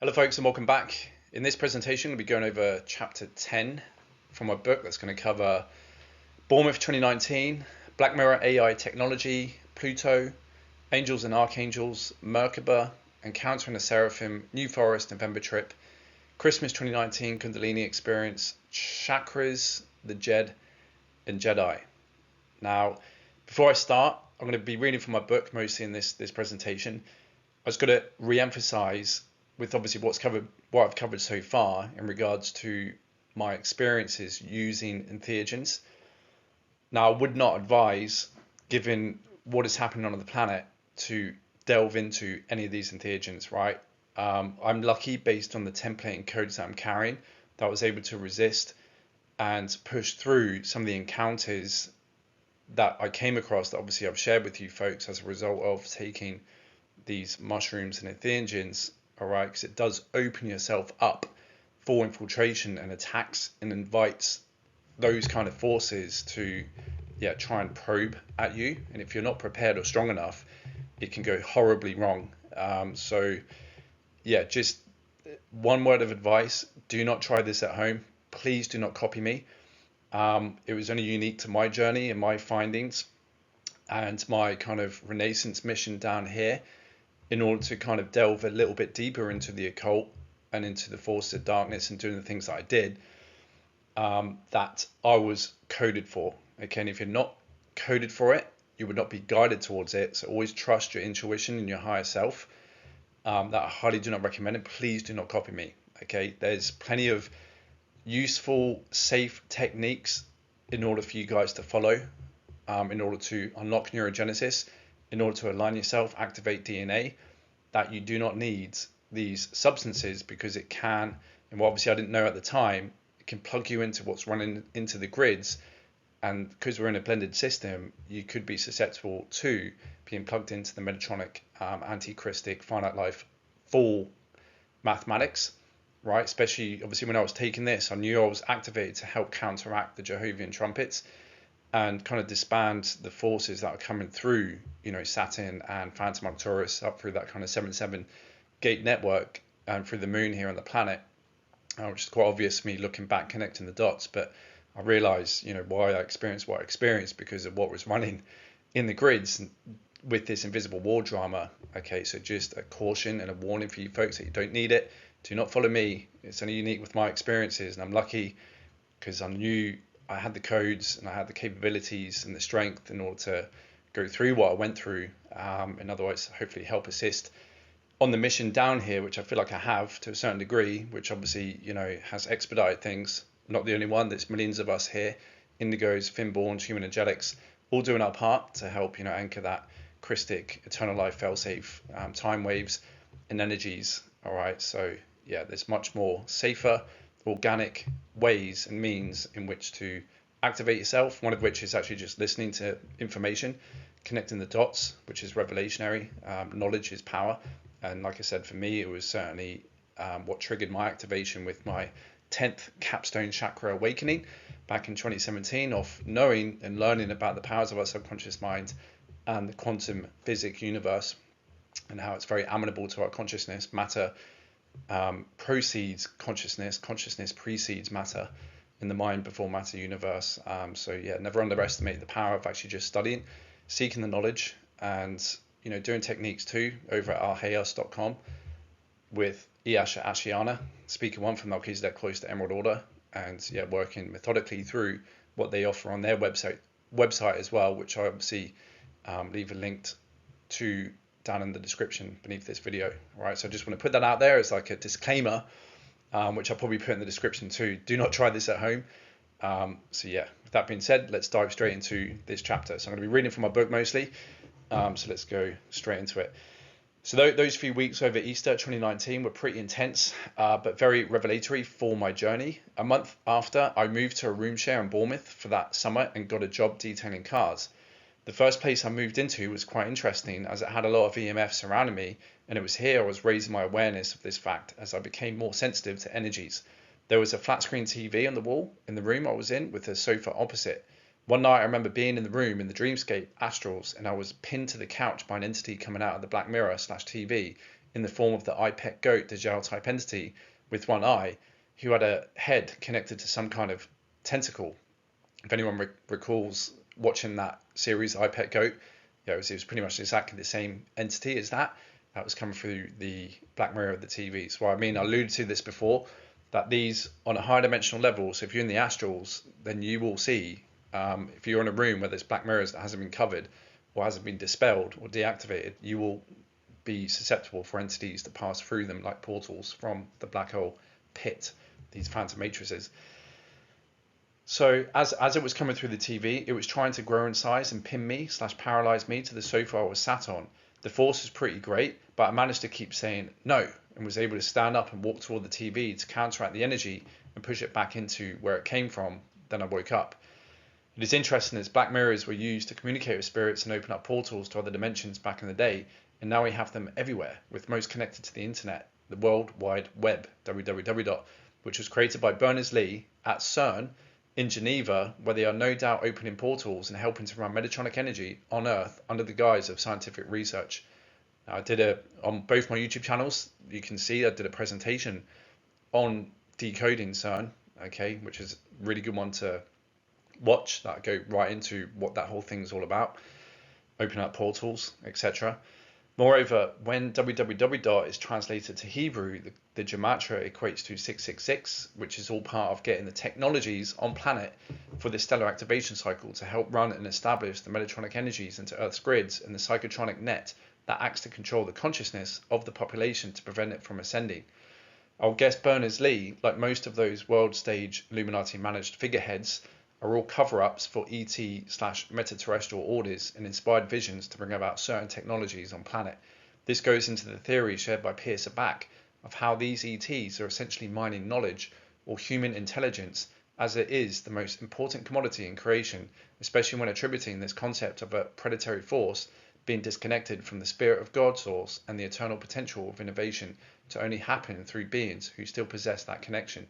Hello folks and welcome back. In this presentation we'll be going over chapter 10 from my book that's going to cover Bournemouth 2019, Black Mirror AI technology, Pluto, Angels and Archangels, Merkaba, Encountering the Seraphim, New Forest November trip, Christmas 2019 Kundalini experience, chakras, the Djed and Jedi. Now before I start, I'm going to be reading from my book mostly in this presentation. I was going to re-emphasize with obviously what I've covered so far in regards to my experiences using entheogens. Now, I would not advise, given what is happening on the planet, to delve into any of these entheogens, right? I'm lucky based on the template and codes that I'm carrying that I was able to resist and push through some of the encounters that I came across that obviously I've shared with you folks as a result of taking these mushrooms and entheogens. All right, because it does open yourself up for infiltration and attacks and invites those kind of forces to try and probe at you. And if you're not prepared or strong enough, it can go horribly wrong. Just one word of advice: do not try this at home. Please do not copy me. It was only unique to my journey and my findings and my kind of renaissance mission down here, in order to kind of delve a little bit deeper into the occult and into the forces of darkness and doing the things that I did, that I was coded for. Okay, and if you're not coded for it, you would not be guided towards it. So always trust your intuition and your higher self. That I highly do not recommend it. Please do not copy me. Okay, there's plenty of useful, safe techniques in order for you guys to follow, in order to unlock neurogenesis, in order to align yourself, activate DNA, that you do not need these substances, because it can, and obviously I didn't know at the time, it can plug you into what's running into the grids. And because we're in a blended system, you could be susceptible to being plugged into the Metatronic, anti-Christic, finite life, full mathematics, right? Especially, obviously, when I was taking this, I knew I was activated to help counteract the Jehovah's trumpets and kind of disband the forces that are coming through, Saturn and Phantom Arcturus up through that kind of 7-7 gate network and through the moon here on the planet, which is quite obvious to me looking back, connecting the dots. But I realized, why I experienced what I experienced, because of what was running in the grids with this invisible war drama. Okay, so just a caution and a warning for you folks that you don't need it. Do not follow me. It's only unique with my experiences, and I'm lucky because I knew I had the codes and I had the capabilities and the strength in order to go through what I went through, and otherwise hopefully help assist on the mission down here, which I feel like I have to a certain degree, which obviously has expedited things. I'm not the only one. There's millions of us here, indigos, finborns, human energetics, all doing our part to help anchor that Christic eternal life failsafe, time waves and energies. All right, so there's much more safer, organic ways and means in which to activate yourself, one of which is actually just listening to information, connecting the dots, which is revelationary. Knowledge is power, and like I said, for me it was certainly what triggered my activation with my 10th capstone chakra awakening back in 2017, of knowing and learning about the powers of our subconscious mind and the quantum physics universe, and how it's very amenable to our consciousness. Matter precedes consciousness, consciousness precedes matter in the mind before matter universe. Never underestimate the power of actually just studying, seeking the knowledge, and doing techniques too over at arcangel.com with Iyasha Ashiana, speaker one from Melchizedek Cloister Emerald Order, and working methodically through what they offer on their website as well, which I obviously leave a link to down in the description beneath this video. All right, so I just want to put that out there as like a disclaimer, which I'll probably put in the description too. Do not try this at home. With that being said, let's dive straight into this chapter. So I'm going to be reading from my book mostly, so let's go straight into it. So those few weeks over Easter 2019 were pretty intense, but very revelatory for my journey. A month after, I moved to a room share in Bournemouth for that summer and got a job detailing cars. The first place I moved into was quite interesting, as it had a lot of EMF surrounding me, and it was here I was raising my awareness of this fact as I became more sensitive to energies. There was a flat screen TV on the wall in the room I was in, with a sofa opposite. One night I remember being in the room in the dreamscape astrals, and I was pinned to the couch by an entity coming out of the black mirror /TV in the form of the eye-pet goat, the Djed type entity with one eye, who had a head connected to some kind of tentacle. If anyone recalls watching that series, eye-pet goat, it was pretty much exactly the same entity as that was coming through the Black Mirror of the TV. So I alluded to this before, that these on a higher dimensional level, so if you're in the astrals, then you will see, if you're in a room where there's black mirrors that hasn't been covered or hasn't been dispelled or deactivated, you will be susceptible for entities to pass through them like portals from the black hole pit, these phantom matrices. So as it was coming through the TV, it was trying to grow in size and pin me / paralyze me to the sofa I was sat on. The force was pretty great, but I managed to keep saying no and was able to stand up and walk toward the TV to counteract the energy and push it back into where it came from. Then I woke up. It is interesting as black mirrors were used to communicate with spirits and open up portals to other dimensions back in the day, and now we have them everywhere, with most connected to the internet, the World Wide Web, www, which was created by Berners-Lee at CERN in Geneva, where they are no doubt opening portals and helping to run Metatronic energy on Earth under the guise of scientific research. Now, I did on both my YouTube channels, you can see I did a presentation on decoding CERN, okay, which is a really good one to watch, that I go right into what that whole thing's all about, open up portals, etc. Moreover, when www is translated to Hebrew, the gematria equates to 666, which is all part of getting the technologies on planet for the stellar activation cycle to help run and establish the Metatronic energies into Earth's grids and the psychotronic net that acts to control the consciousness of the population to prevent it from ascending. I'll guess Berners-Lee, like most of those world stage Illuminati managed figureheads, are all cover-ups for ET/meta-terrestrial orders and inspired visions to bring about certain technologies on planet. This goes into the theory shared by Pierce Back of how these ETs are essentially mining knowledge or human intelligence, as it is the most important commodity in creation, especially when attributing this concept of a predatory force being disconnected from the spirit of God source and the eternal potential of innovation to only happen through beings who still possess that connection.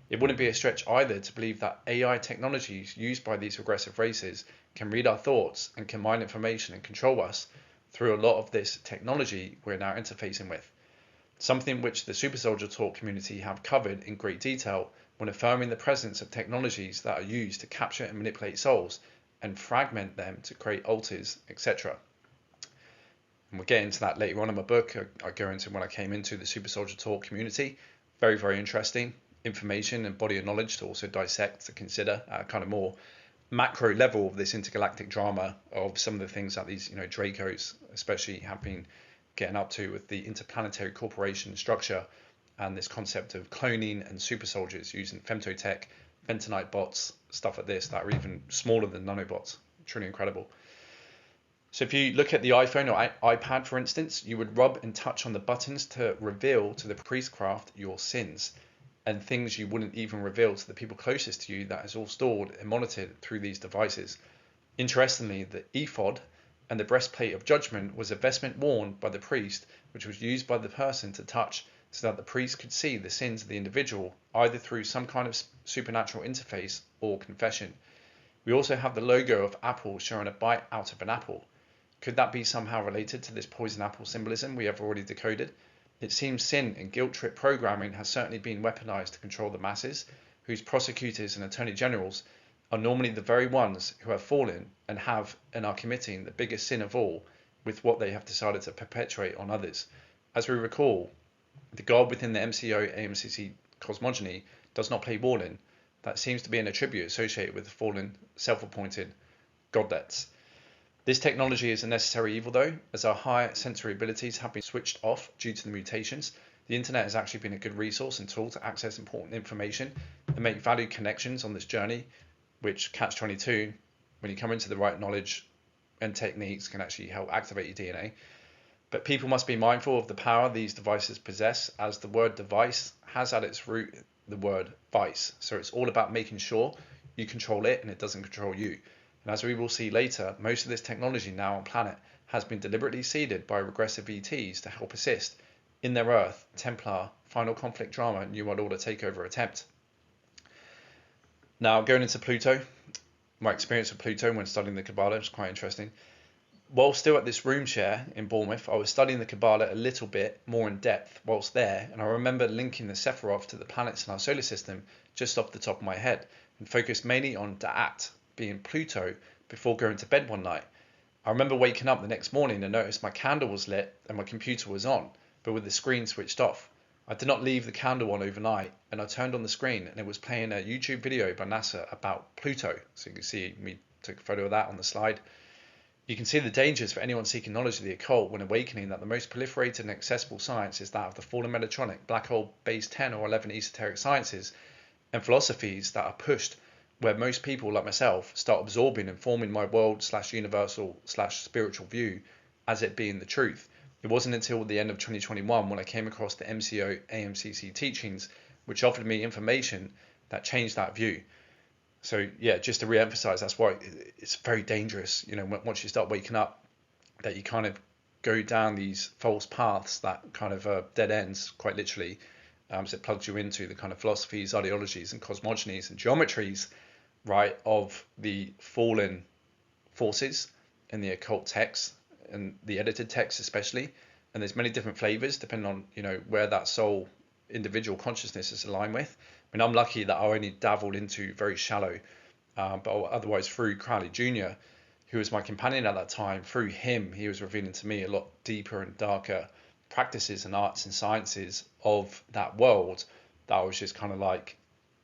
It wouldn't be a stretch either to believe that AI technologies used by these regressive races can read our thoughts and can mine information and control us through a lot of this technology we're now interfacing with. Something which the Super Soldier Talk community have covered in great detail when affirming the presence of technologies that are used to capture and manipulate souls and fragment them to create altars, etc. And we'll get into that later on in my book. I go into when I came into the Super Soldier Talk community. Very, very interesting information and body of knowledge to also dissect, to consider at a kind of more macro level of this intergalactic drama of some of the things that these, Dracos especially have been getting up to with the interplanetary corporation structure and this concept of cloning and super soldiers using femtotech, ventonite bots, stuff like this that are even smaller than nanobots. Truly incredible. So if you look at the iPhone or iPad, for instance, you would rub and touch on the buttons to reveal to the priestcraft your sins and things you wouldn't even reveal to the people closest to you. That is all stored and monitored through these devices. Interestingly, the ephod and the breastplate of judgment was a vestment worn by the priest, which was used by the person to touch so that the priest could see the sins of the individual, either through some kind of supernatural interface or confession. We also have the logo of Apple showing a bite out of an apple. Could that be somehow related to this poison apple symbolism we have already decoded? It seems sin and guilt trip programming has certainly been weaponized to control the masses, whose prosecutors and attorney generals are normally the very ones who have fallen and have and are committing the biggest sin of all with what they have decided to perpetuate on others. As we recall, the God within the MCO AMCC cosmogony does not play Warlin. That seems to be an attribute associated with the fallen, self-appointed godlets. This technology is a necessary evil though, as our higher sensory abilities have been switched off due to the mutations. The internet has actually been a good resource and tool to access important information and make valued connections on this journey, which Catch-22, when you come into the right knowledge and techniques, can actually help activate your DNA. But people must be mindful of the power these devices possess, as the word device has at its root the word vice. So it's all about making sure you control it and it doesn't control you. And as we will see later, most of this technology now on planet has been deliberately seeded by regressive ETs to help assist in their Earth, Templar, Final Conflict drama, New World Order takeover attempt. Now, going into Pluto, my experience with Pluto when studying the Kabbalah is quite interesting. while still at this room share in Bournemouth, I was studying the Kabbalah a little bit more in depth whilst there, and I remember linking the Sephiroth to the planets in our solar system just off the top of my head, and focused mainly on Da'at, being Pluto, before going to bed one night. I remember waking up the next morning and noticed my candle was lit and my computer was on, but with the screen switched off. I did not leave the candle on overnight, and I turned on the screen and it was playing a YouTube video by NASA about Pluto. So you can see me took a photo of that on the slide. You can see the dangers for anyone seeking knowledge of the occult when awakening that the most proliferated and accessible science is that of the fallen Metatron, black hole based 10 or 11 esoteric sciences and philosophies that are pushed, where most people like myself start absorbing and forming my world slash universal slash spiritual view as it being the truth. It wasn't until the end of 2021 when I came across the MCO AMCC teachings, which offered me information that changed that view. So yeah, just to re-emphasize, that's why it's very dangerous, you know, once you start waking up, that you kind of go down these false paths that kind of dead ends, quite literally. So it plugs you into the kind of philosophies, ideologies, and cosmogenies and geometries, right, of the fallen forces in the occult texts and the edited texts especially. And there's many different flavors depending on, you know, where that soul individual consciousness is aligned with. I mean, I'm lucky that I only dabbled into very shallow, but otherwise through Crowley Jr., who was my companion at that time, through him, he was revealing to me a lot deeper and darker practices and arts and sciences of that world that I was just kind of like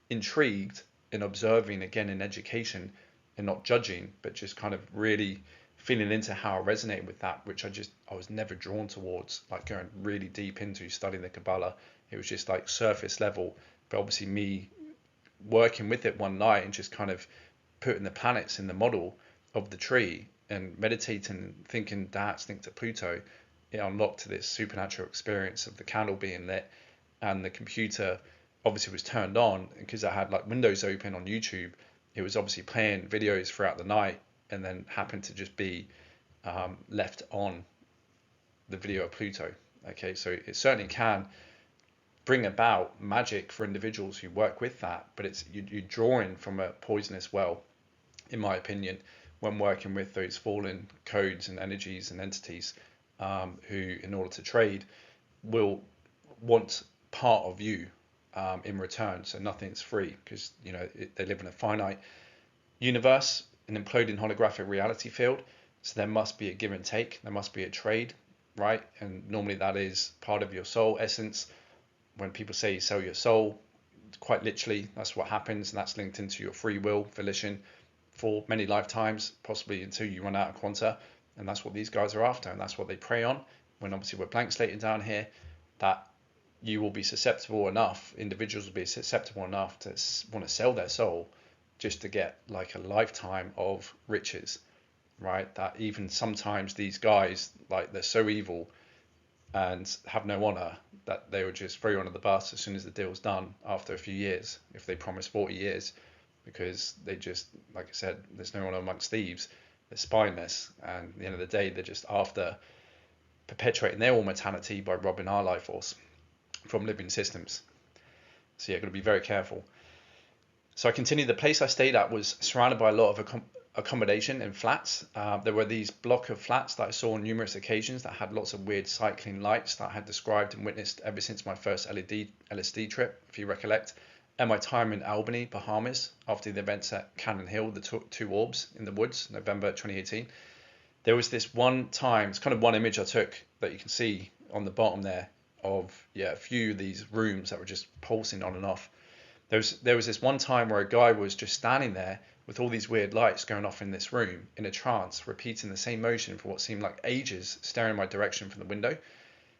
intrigued in observing again in education and not judging, but just kind of really feeling into how I resonate with that, which I was never drawn towards, like going really deep into studying the Kabbalah. It was just like surface level, but obviously me working with it one night and just kind of putting the planets in the model of the tree and meditating and thinking that's linked to Pluto, it unlocked this supernatural experience of the candle being lit and the computer obviously was turned on, because I had like windows open on YouTube. It was obviously playing videos throughout the night and then happened to just be left on the video of Pluto. Okay, so it certainly can bring about magic for individuals who work with that, but it's you're drawing from a poisonous well, in my opinion, when working with those fallen codes and energies and entities who, in order to trade, will want part of you in return. So nothing's free, because you know they live in a finite universe, an imploding holographic reality field. So there must be a give and take. There must be a trade, right? And normally that is part of your soul essence. When people say you sell your soul, quite literally, that's what happens, and that's linked into your free will, volition, for many lifetimes, possibly until you run out of quanta. And that's what these guys are after, and that's what they prey on. When obviously we're blank slating down here, that you will be susceptible enough, individuals will be susceptible enough to want to sell their soul just to get like a lifetime of riches, right? That even sometimes these guys, like, they're so evil and have no honor that they would just throw you under the bus as soon as the deal's done after a few years, if they promise 40 years, because they just, like I said, there's no honor amongst thieves. They're spineless, and at the end of the day, they're just after perpetuating their immortality by robbing our life force from living systems. So yeah, got to be very careful. So I continued. The place I stayed at was surrounded by a lot of accommodation in flats. There were these block of flats that I saw on numerous occasions that had lots of weird cycling lights that I had described and witnessed ever since my first LSD trip, if you recollect, and my time in Albany, Bahamas, after the events at Cannon Hill, the two orbs in the woods, November 2018. There was this one time, it's kind of one image I took that you can see on the bottom there of, a few of these rooms that were just pulsing on and off. There was this one time where a guy was just standing there with all these weird lights going off in this room in a trance, repeating the same motion for what seemed like ages, staring in my direction from the window.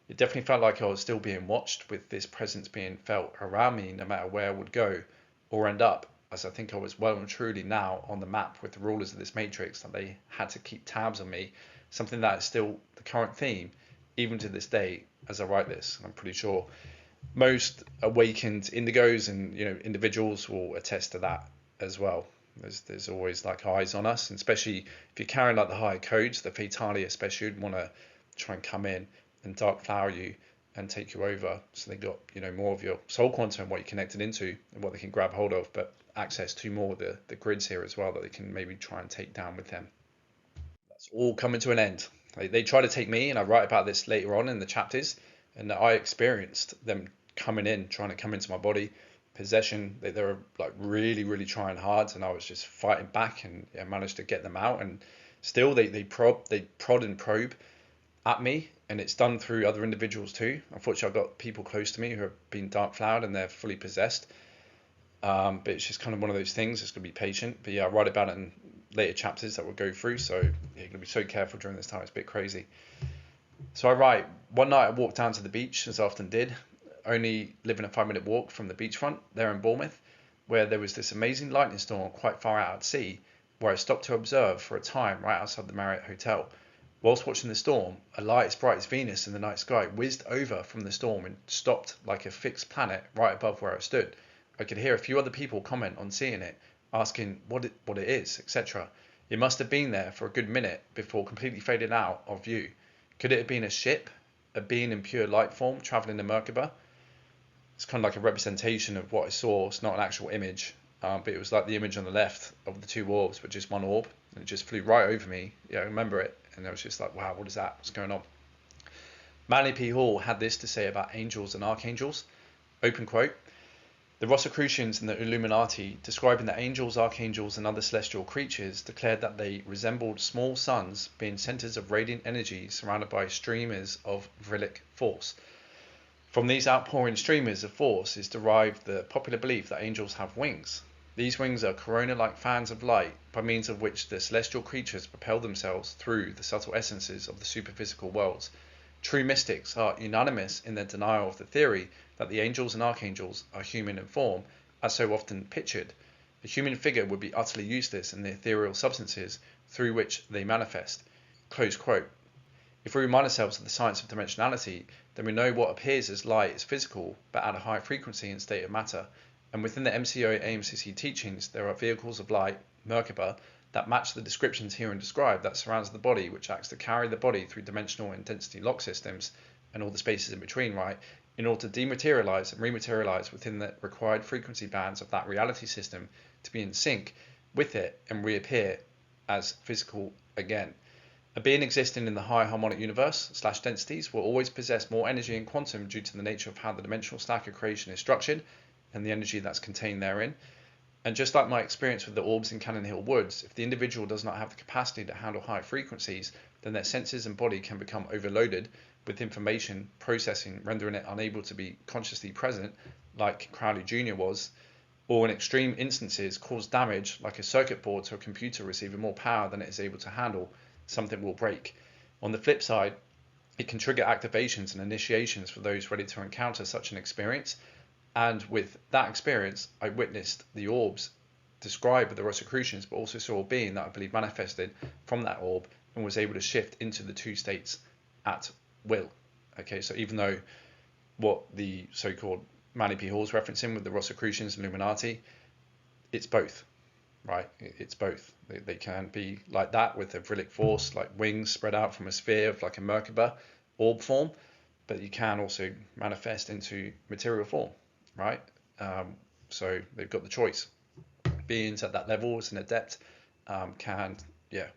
It definitely felt like I was still being watched, with this presence being felt around me no matter where I would go or end up, as I think I was well and truly now on the map with the rulers of this matrix, that they had to keep tabs on me, something that is still the current theme, even to this day as I write this. I'm pretty sure most awakened indigos and individuals will attest to that as well. There's always like eyes on us, and especially if you're carrying like the higher codes, the Fatali especially would want to try and come in and dark flower you and take you over. So they got more of your soul quantum, what you're connected into, and what they can grab hold of, but access to more of the grids here as well that they can maybe try and take down with them. It's all coming to an end. They try to take me, and I write about this later on in the chapters, and I experienced them coming in, trying to come into my body, possession. They were like really, really trying hard, and I was just fighting back, and yeah, managed to get them out. And still, they prod and probe at me, and it's done through other individuals too. Unfortunately, I've got people close to me who have been dark flowered and they're fully possessed. But it's just kind of one of those things. It's gonna be patient. But yeah, I write about it in later chapters that we'll go through. So yeah, you're gonna be so careful during this time. It's a bit crazy. So I write, one night I walked down to the beach, as I often did, only living a 5-minute walk from the beachfront there in Bournemouth, where there was this amazing lightning storm quite far out at sea, where I stopped to observe for a time right outside the Marriott Hotel. Whilst watching the storm, a light as bright as Venus in the night sky whizzed over from the storm and stopped like a fixed planet right above where I stood. I could hear a few other people comment on seeing it, asking what it is, etc. It must have been there for a good minute before completely fading out of view. Could it have been a ship, a being in pure light form traveling in Merkaba? It's kind of like a representation of what I saw. It's not an actual image, but it was like the image on the left of the two orbs, but just one orb, and it just flew right over me. Yeah, I remember it, and I was just like, wow, what is that? What's going on? Manly P. Hall had this to say about angels and archangels. Open quote. The Rosicrucians and the Illuminati, describing the angels, archangels, and other celestial creatures, declared that they resembled small suns, being centers of radiant energy surrounded by streamers of Vrillic force. From these outpouring streamers of force is derived the popular belief that angels have wings. These wings are corona-like fans of light by means of which the celestial creatures propel themselves through the subtle essences of the superphysical worlds. True mystics are unanimous in their denial of the theory that the angels and archangels are human in form, as so often pictured. The human figure would be utterly useless in the ethereal substances through which they manifest. Close quote. If we remind ourselves of the science of dimensionality, then we know what appears as light is physical, but at a high frequency and state of matter. And within the MCO-AMCC teachings, there are vehicles of light, Merkaba, that match the descriptions herein described that surrounds the body, which acts to carry the body through dimensional and density lock systems and all the spaces in between, right, in order to dematerialize and rematerialize within the required frequency bands of that reality system to be in sync with it and reappear as physical again. A being existing in the high harmonic universe / densities will always possess more energy in quantum due to the nature of how the dimensional stack of creation is structured and the energy that's contained therein. And just like my experience with the orbs in Cannon Hill Woods, if the individual does not have the capacity to handle high frequencies, then their senses and body can become overloaded with information processing, rendering it unable to be consciously present, like Crowley Jr. was, or in extreme instances cause damage, like a circuit board to a computer receiving more power than it is able to handle. Something will break. On the flip side, it can trigger activations and initiations for those ready to encounter such an experience. And with that experience, I witnessed the orbs described with the Rosicrucians, but also saw a being that I believe manifested from that orb and was able to shift into the two states at will. Okay, so even though what the so-called Manly P. Hall's referencing with the Rosicrucians and Illuminati, it's both, right? It's both. They can be like that with a Vrillic force, like wings spread out from a sphere of like a Merkaba orb form, but you can also manifest into material form. Right, so they've got the choice. Beings at that level, as an adept, can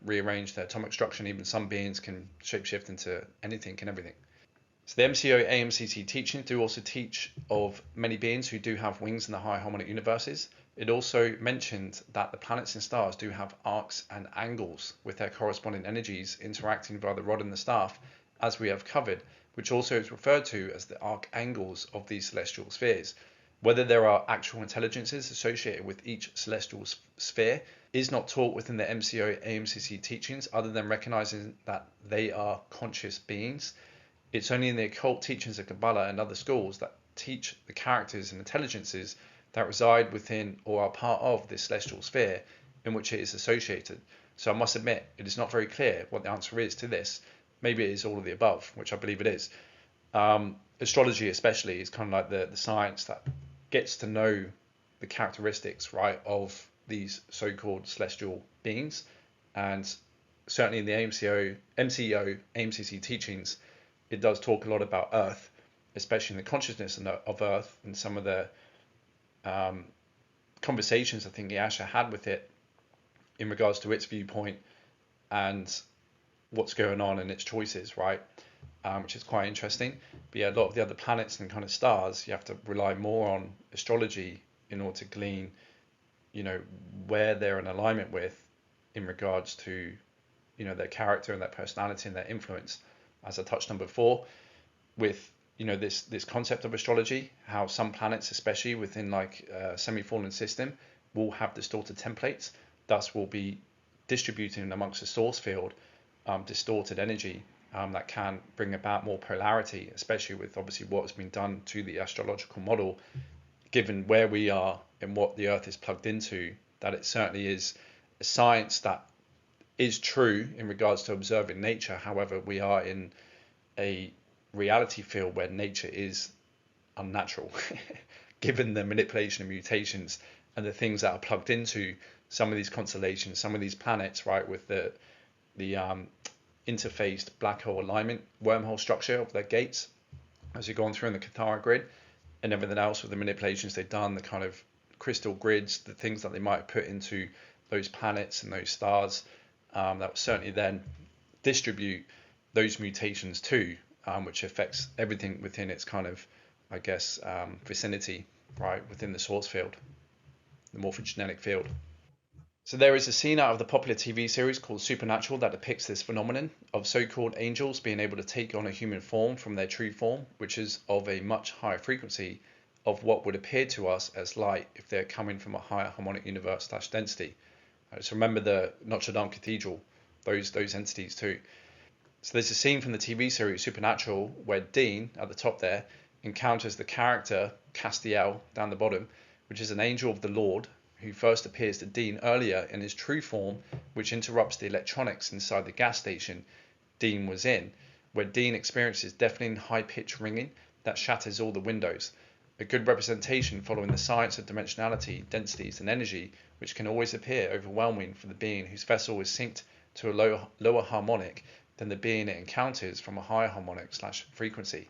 rearrange their atomic structure, and even some beings can shapeshift into anything and everything. So the MCO AMCC teachings do also teach of many beings who do have wings in the high harmonic universes. It also mentioned that the planets and stars do have arcs and angles with their corresponding energies interacting via the rod and the staff, as we have covered, which also is referred to as the arcangels of these celestial spheres. Whether there are actual intelligences associated with each celestial sphere is not taught within the MCO AMCC teachings, other than recognizing that they are conscious beings. It's only in the occult teachings of Kabbalah and other schools that teach the characters and intelligences that reside within or are part of this celestial sphere in which it is associated. So I must admit, it is not very clear what the answer is to this. Maybe it is all of the above, which I believe it is. Astrology especially is kind of like the science that gets to know the characteristics, right, of these so-called celestial beings. And certainly in the MCO, AMCC teachings, it does talk a lot about Earth, especially in the consciousness of Earth, and some of the conversations I think Yasha had with it in regards to its viewpoint, and what's going on and its choices, right? Which is quite interesting. But yeah, a lot of the other planets and kind of stars, you have to rely more on astrology in order to glean, where they're in alignment with in regards to, their character and their personality and their influence. As I touched on before, with this concept of astrology, how some planets, especially within like a semi-fallen system, will have distorted templates, thus will be distributing amongst the source field distorted energy that can bring about more polarity, especially with obviously what's been done to the astrological model, given where we are and what the Earth is plugged into, that it certainly is a science that is true in regards to observing nature. However, we are in a reality field where nature is unnatural, given the manipulation and mutations and the things that are plugged into some of these constellations, some of these planets, right, with the interfaced black hole alignment, wormhole structure of their gates as you're going through in the Cathara grid, and everything else with the manipulations they've done, the kind of crystal grids, the things that they might have put into those planets and those stars, that will certainly then distribute those mutations too, which affects everything within its kind of, I guess, vicinity, right, within the source field, the morphogenetic field. So there is a scene out of the popular TV series called Supernatural that depicts this phenomenon of so-called angels being able to take on a human form from their true form, which is of a much higher frequency of what would appear to us as light if they're coming from a higher harmonic universe / density. So remember the Notre Dame Cathedral, those entities too. So there's a scene from the TV series Supernatural where Dean, at the top there, encounters the character Castiel down the bottom, which is an angel of the Lord, who first appears to Dean earlier in his true form, which interrupts the electronics inside the gas station Dean was in, where Dean experiences deafening high-pitched ringing that shatters all the windows. A good representation following the science of dimensionality, densities, and energy, which can always appear overwhelming for the being whose vessel is synced to a lower harmonic than the being it encounters from a higher harmonic / frequency.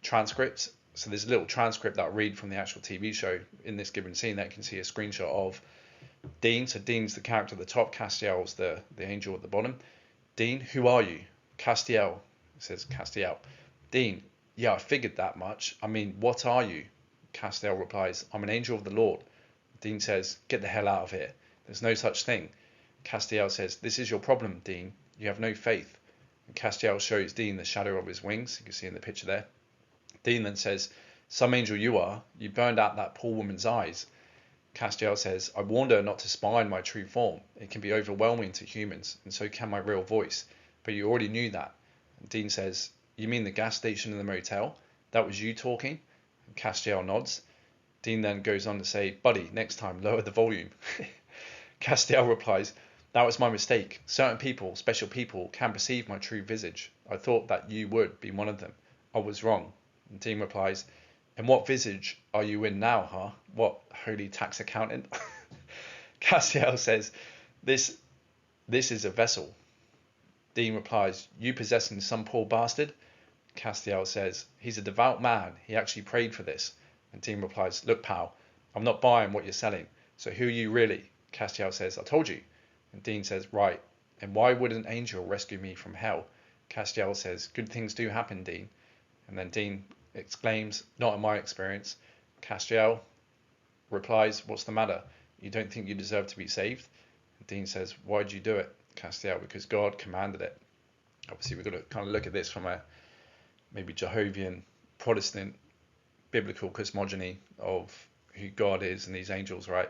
Transcripts. So there's a little transcript that I read from the actual TV show in this given scene that you can see a screenshot of Dean. So Dean's the character at the top, Castiel's the angel at the bottom. Dean, who are you? Castiel. It says Castiel. Dean, yeah, I figured that much. I mean, what are you? Castiel replies, I'm an angel of the Lord. Dean says, get the hell out of here. There's no such thing. Castiel says, this is your problem, Dean. You have no faith. And Castiel shows Dean the shadow of his wings. You can see in the picture there. Dean then says, some angel you are. You burned out that poor woman's eyes. Castiel says, I warned her not to spy in my true form. It can be overwhelming to humans, and so can my real voice. But you already knew that. And Dean says, you mean the gas station and the motel? That was you talking? And Castiel nods. Dean then goes on to say, buddy, next time lower the volume. Castiel replies, that was my mistake. Certain people, special people, can perceive my true visage. I thought that you would be one of them. I was wrong. And Dean replies, and what visage are you in now, huh? What, holy tax accountant? Castiel says, this is a vessel. Dean replies, you possessing some poor bastard? Castiel says, he's a devout man. He actually prayed for this. And Dean replies, look, pal, I'm not buying what you're selling. So who are you really? Castiel says, I told you. And Dean says, right. And why would an angel rescue me from hell? Castiel says, good things do happen, Dean. And then Dean exclaims, not in my experience. Castiel replies, what's the matter? You don't think you deserve to be saved? And Dean says, why did you do it? Castiel, because God commanded it. Obviously, we've got to kind of look at this from a maybe Jehovah's, Protestant, biblical cosmogony of who God is and these angels, right?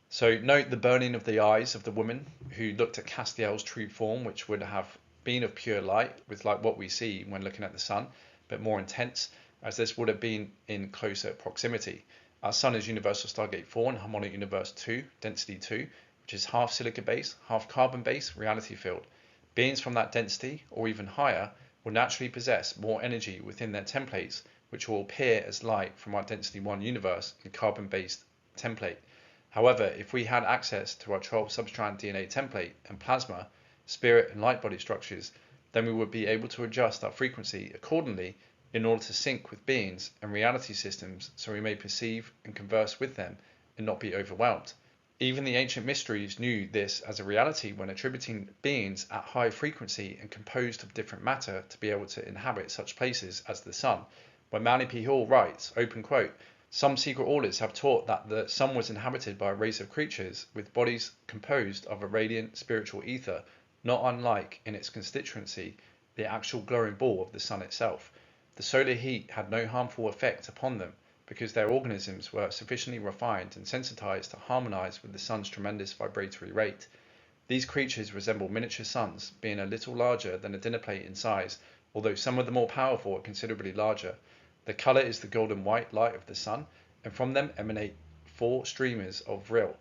So note the burning of the eyes of the woman who looked at Castiel's true form, which would have been of pure light, with like what we see when looking at the sun, but more intense, as this would have been in closer proximity. Our sun is universal stargate 4 and harmonic universe 2, density 2, which is half silica base, half carbon base reality field. Beings from that density, or even higher, will naturally possess more energy within their templates, which will appear as light from our density 1 universe in carbon-based template. However, if we had access to our 12 substrand DNA template and plasma, spirit and light body structures, then we would be able to adjust our frequency accordingly in order to sync with beings and reality systems so we may perceive and converse with them and not be overwhelmed. Even the ancient mysteries knew this as a reality when attributing beings at high frequency and composed of different matter to be able to inhabit such places as the sun. When Manly P. Hall writes, open quote, some secret orders have taught that the sun was inhabited by a race of creatures with bodies composed of a radiant spiritual ether, not unlike in its constituency the actual glowing ball of the sun itself. The solar heat had no harmful effect upon them, because their organisms were sufficiently refined and sensitized to harmonize with the sun's tremendous vibratory rate. These creatures resemble miniature suns, being a little larger than a dinner plate in size, although some of the more powerful are considerably larger. The color is the golden white light of the sun, and from them emanate 4 streamers of vril.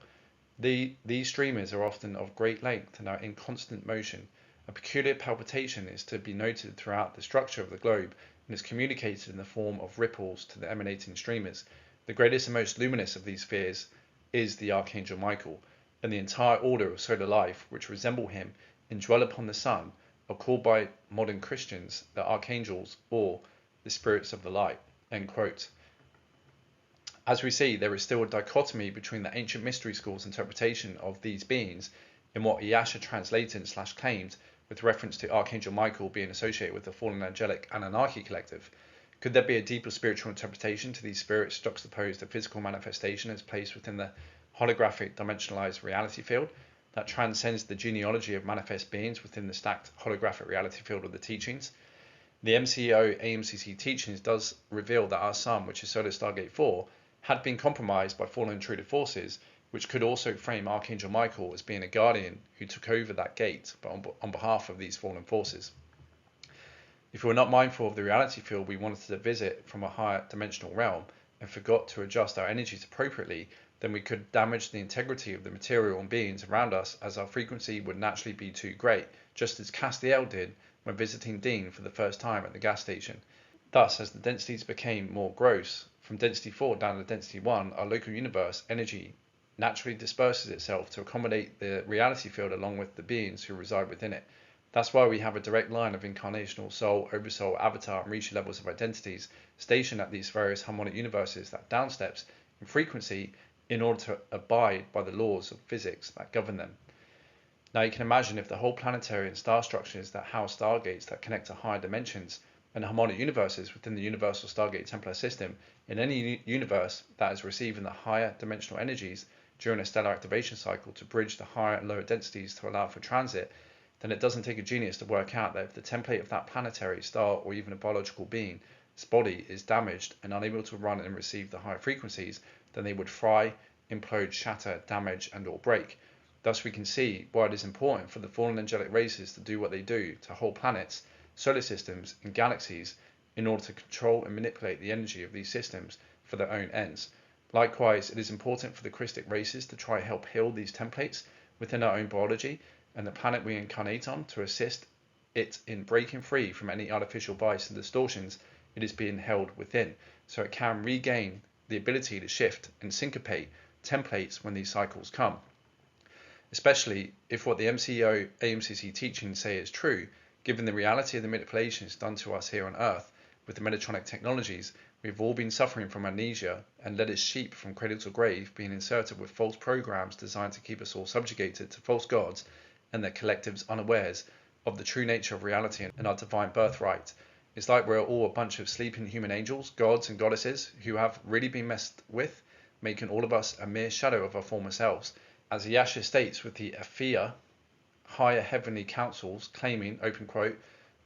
These streamers are often of great length and are in constant motion. A peculiar palpitation is to be noted throughout the structure of the globe, and is communicated in the form of ripples to the emanating streamers. The greatest and most luminous of these spheres is the Archangel Michael, and the entire order of solar life which resemble him and dwell upon the sun are called by modern Christians the archangels or the spirits of the light. End quote. As we see, there is still a dichotomy between the ancient mystery school's interpretation of these beings in what Yasha translated / claimed with reference to Archangel Michael being associated with the fallen angelic Anunnaki collective. Could there be a deeper spiritual interpretation to these spirits juxtaposed to physical manifestation as placed within the holographic dimensionalized reality field that transcends the genealogy of manifest beings within the stacked holographic reality field of the teachings? The MCO AMCC teachings does reveal that our sun, which is Solar Stargate 4, had been compromised by fallen intruder forces, which could also frame Archangel Michael as being a guardian who took over that gate but on behalf of these fallen forces. If we were not mindful of the reality field we wanted to visit from a higher dimensional realm and forgot to adjust our energies appropriately, then we could damage the integrity of the material and beings around us, as our frequency would naturally be too great, just as Castiel did when visiting Dean for the first time at the gas station. Thus, as the densities became more gross, from density 4 down to density 1, our local universe energy naturally disperses itself to accommodate the reality field along with the beings who reside within it. That's why we have a direct line of incarnational soul, oversoul, avatar, and Rishi levels of identities stationed at these various harmonic universes that downsteps in frequency in order to abide by the laws of physics that govern them. Now you can imagine if the whole planetary and star structures that house stargates that connect to higher dimensions and harmonic universes within the universal Stargate Templar system in any universe that is receiving the higher dimensional energies during a stellar activation cycle to bridge the higher and lower densities to allow for transit, then it doesn't take a genius to work out that if the template of that planetary, star, or even a biological being's body is damaged and unable to run and receive the higher frequencies, then they would fry, implode, shatter, damage, and or break. Thus we can see why it is important for the fallen angelic races to do what they do to whole planets, solar systems, and galaxies in order to control and manipulate the energy of these systems for their own ends. Likewise, it is important for the Christic races to try help heal these templates within our own biology and the planet we incarnate on to assist it in breaking free from any artificial bias and distortions it is being held within, so it can regain the ability to shift and syncopate templates when these cycles come. Especially if what the MCO AMCC teachings say is true, given the reality of the manipulations done to us here on Earth with the Metatronic technologies, we've all been suffering from amnesia and led as sheep from cradle to grave, being inserted with false programs designed to keep us all subjugated to false gods and their collectives unawares of the true nature of reality and our divine birthright. It's like we're all a bunch of sleeping human angels, gods and goddesses who have really been messed with, making all of us a mere shadow of our former selves. As Yasha states with the Aphia, higher heavenly councils claiming, open quote,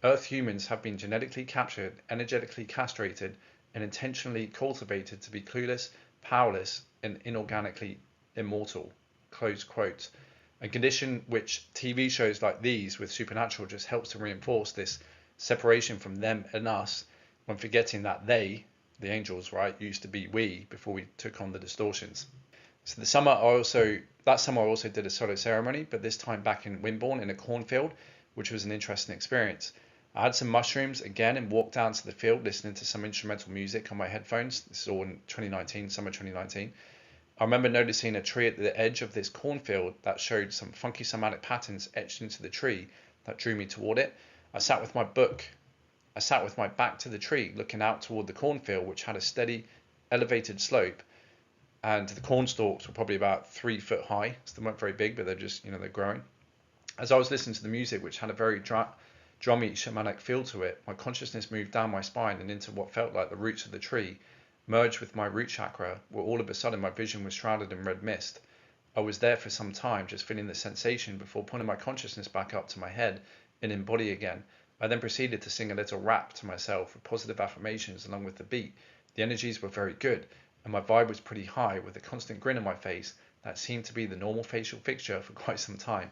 Earth humans have been genetically captured, energetically castrated, and intentionally cultivated to be clueless, powerless, and inorganically immortal, close quote. A condition which TV shows like these with Supernatural just helps to reinforce this separation from them and us, when forgetting that they, the angels, right, used to be we before we took on the distortions. So that summer I also did a solo ceremony, but this time back in Wimborne in a cornfield, which was an interesting experience. I had some mushrooms again and walked down to the field listening to some instrumental music on my headphones. This is all in 2019, summer 2019. I remember noticing a tree at the edge of this cornfield that showed some funky somatic patterns etched into the tree that drew me toward it. I sat with my back to the tree, looking out toward the cornfield, which had a steady, elevated slope, and the corn stalks were probably about 3 foot high. So they weren't very big, but they're just, they're growing. As I was listening to the music, which had a very drummy shamanic feel to it, my consciousness moved down my spine and into what felt like the roots of the tree, merged with my root chakra, where all of a sudden my vision was shrouded in red mist. I was there for some time, just feeling the sensation before pulling my consciousness back up to my head and in body again. I then proceeded to sing a little rap to myself with positive affirmations along with the beat. The energies were very good, and my vibe was pretty high with a constant grin on my face that seemed to be the normal facial fixture for quite some time.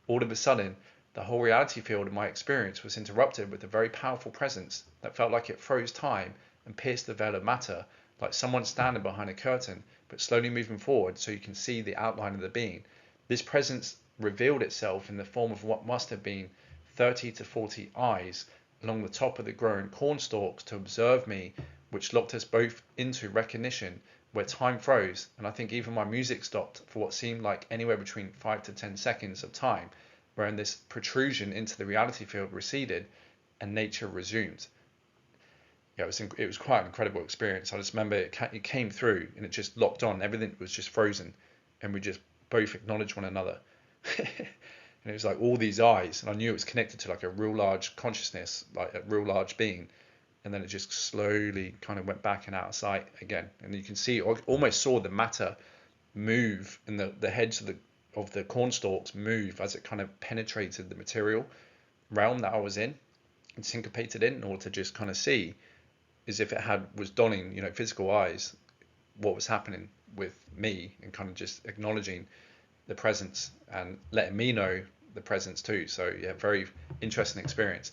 All of a sudden, the whole reality field of my experience was interrupted with a very powerful presence that felt like it froze time and pierced the veil of matter, like someone standing behind a curtain, but slowly moving forward so you can see the outline of the being. This presence revealed itself in the form of what must have been 30 to 40 eyes along the top of the growing corn stalks to observe me, which locked us both into recognition, where time froze, and I think even my music stopped for what seemed like anywhere between 5 to 10 seconds of time, wherein this protrusion into the reality field receded and nature resumed. Yeah, it was quite an incredible experience. I just remember it came through and it just locked on. Everything was just frozen, and we just both acknowledged one another. And it was like all these eyes, and I knew it was connected to like a real large consciousness, like a real large being. And then it just slowly kind of went back and out of sight again. And you can see, almost saw the matter move, and the heads of the corn stalks move as it kind of penetrated the material realm that I was in and syncopated in order to just kind of see, as if it was donning, physical eyes, what was happening with me, and kind of just acknowledging the presence and letting me know the presence too. So yeah, very interesting experience.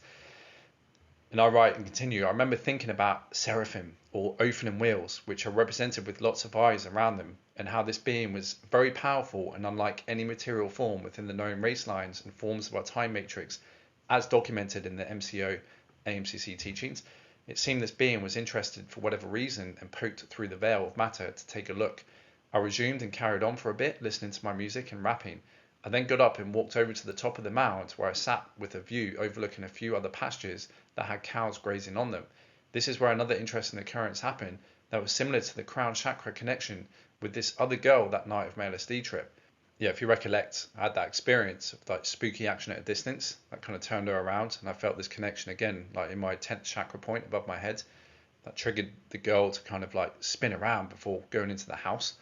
And I write and continue, I remember thinking about Seraphim, or opening wheels, which are represented with lots of eyes around them, and how this being was very powerful and unlike any material form within the known race lines and forms of our time matrix, as documented in the MCO AMCC teachings. It seemed this being was interested for whatever reason and poked through the veil of matter to take a look. I resumed and carried on for a bit, listening to my music and rapping. I then got up and walked over to the top of the mound, where I sat with a view overlooking a few other pastures that had cows grazing on them. This is where another interesting occurrence happened that was similar to the crown chakra connection with this other girl that night of my LSD trip. Yeah, if you recollect, I had that experience of like spooky action at a distance that kind of turned her around, and I felt this connection again, like in my 10th chakra point above my head, that triggered the girl to kind of like spin around before going into the house,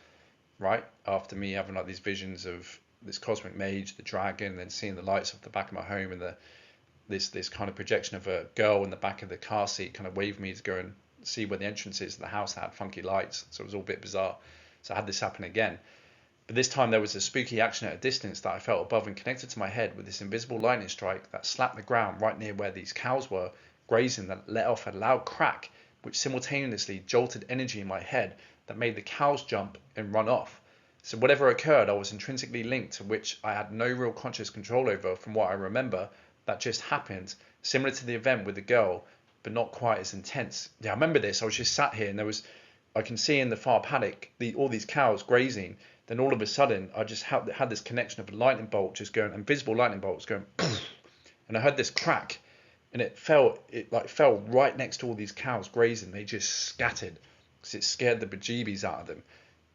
right? After me having like these visions of this cosmic mage, the dragon, and then seeing the lights off the back of my home, and this kind of projection of a girl in the back of the car seat kind of waved me to go and see where the entrance is to the house that had funky lights. So it was all a bit bizarre. So I had this happen again. But this time there was a spooky action at a distance that I felt above and connected to my head with this invisible lightning strike that slapped the ground right near where these cows were grazing, that let off a loud crack, which simultaneously jolted energy in my head that made the cows jump and run off. So whatever occurred, I was intrinsically linked to, which I had no real conscious control over from what I remember, that just happened, similar to the event with the girl, but not quite as intense. Yeah, I remember this. I was just sat here and I can see in the far paddock, all these cows grazing. Then all of a sudden, I just had this connection of a lightning bolt just going, invisible lightning bolts going, and I heard this crack, and it fell right next to all these cows grazing. They just scattered because it scared the bejeebies out of them.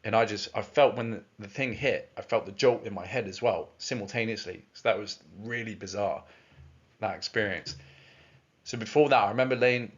And I felt when the thing hit, I felt the jolt in my head as well, simultaneously. So that was really bizarre, that experience. So before that, I remember lying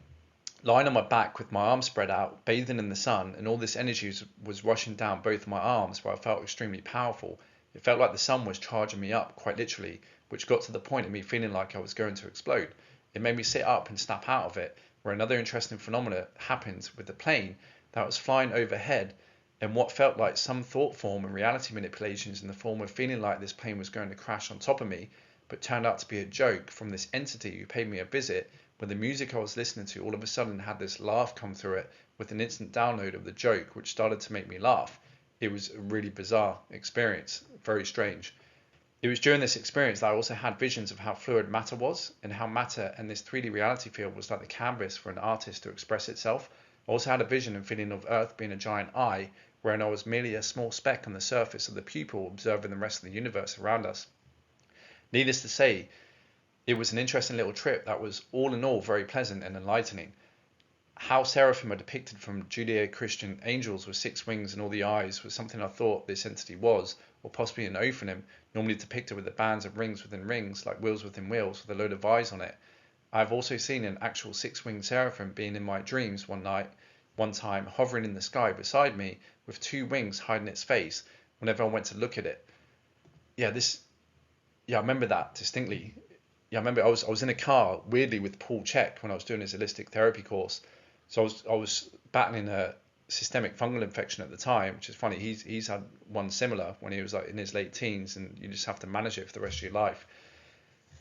on my back with my arms spread out, bathing in the sun, and all this energy was rushing down both my arms, where I felt extremely powerful. It felt like the sun was charging me up, quite literally, which got to the point of me feeling like I was going to explode. It made me sit up and snap out of it, where another interesting phenomena happened with the plane that was flying overhead, and what felt like some thought form and reality manipulations in the form of feeling like this plane was going to crash on top of me, but turned out to be a joke from this entity who paid me a visit, when the music I was listening to all of a sudden had this laugh come through it with an instant download of the joke, which started to make me laugh. It was a really bizarre experience, very strange. It was during this experience that I also had visions of how fluid matter was, and how matter and this 3D reality field was like the canvas for an artist to express itself. I also had a vision and feeling of Earth being a giant eye, wherein I was merely a small speck on the surface of the pupil observing the rest of the universe around us. Needless to say, it was an interesting little trip that was all in all very pleasant and enlightening. how Seraphim are depicted from Judeo-Christian angels with 6 wings and all the eyes was something I thought this entity was, or possibly an ophonym, normally depicted with the bands of rings within rings, like wheels within wheels, with a load of eyes on it. I've also seen an actual 6-winged seraphim being in my dreams one time, hovering in the sky beside me with 2 wings hiding its face whenever I went to look at it. Yeah, I remember that distinctly. Yeah, I remember I was in a car weirdly with Paul Check when I was doing his holistic therapy course. So I was battling a systemic fungal infection at the time, which is funny. He's had one similar when he was like in his late teens, and you just have to manage it for the rest of your life.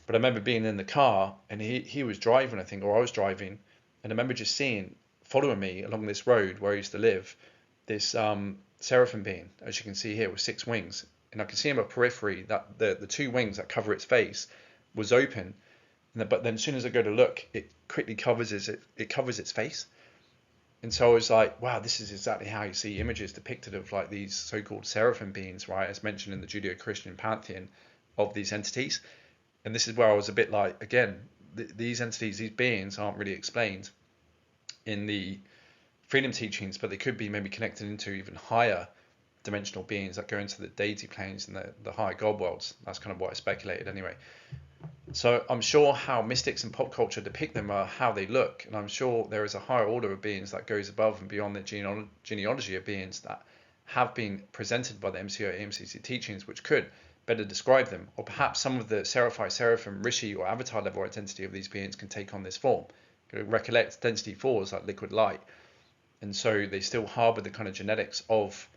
But I remember being in the car, and he was driving, I think, or I was driving, and I remember just seeing, following me along this road where I used to live, this seraphim being, as you can see here, with 6 wings. And I can see in my periphery that the 2 wings that cover its face was open, but then as soon as I go to look, it quickly covers its face. And so I was like, wow, this is exactly how you see images depicted of like these so-called seraphim beings, right, as mentioned in the Judeo-Christian pantheon of these entities. And this is where I was a bit like, again, these entities, these beings aren't really explained in the freedom teachings, but they could be maybe connected into even higher dimensional beings that go into the deity planes and the higher god worlds. That's kind of what I speculated anyway. So I'm sure how mystics and pop culture depict them are how they look, and I'm sure there is a higher order of beings that goes above and beyond the genealogy of beings that have been presented by the MCO AMCC teachings, which could better describe them, or perhaps some of the Seraphim, Rishi, or Avatar level identity of these beings can take on this form. Recollect, density 4 is like liquid light, and so they still harbour the kind of genetics of,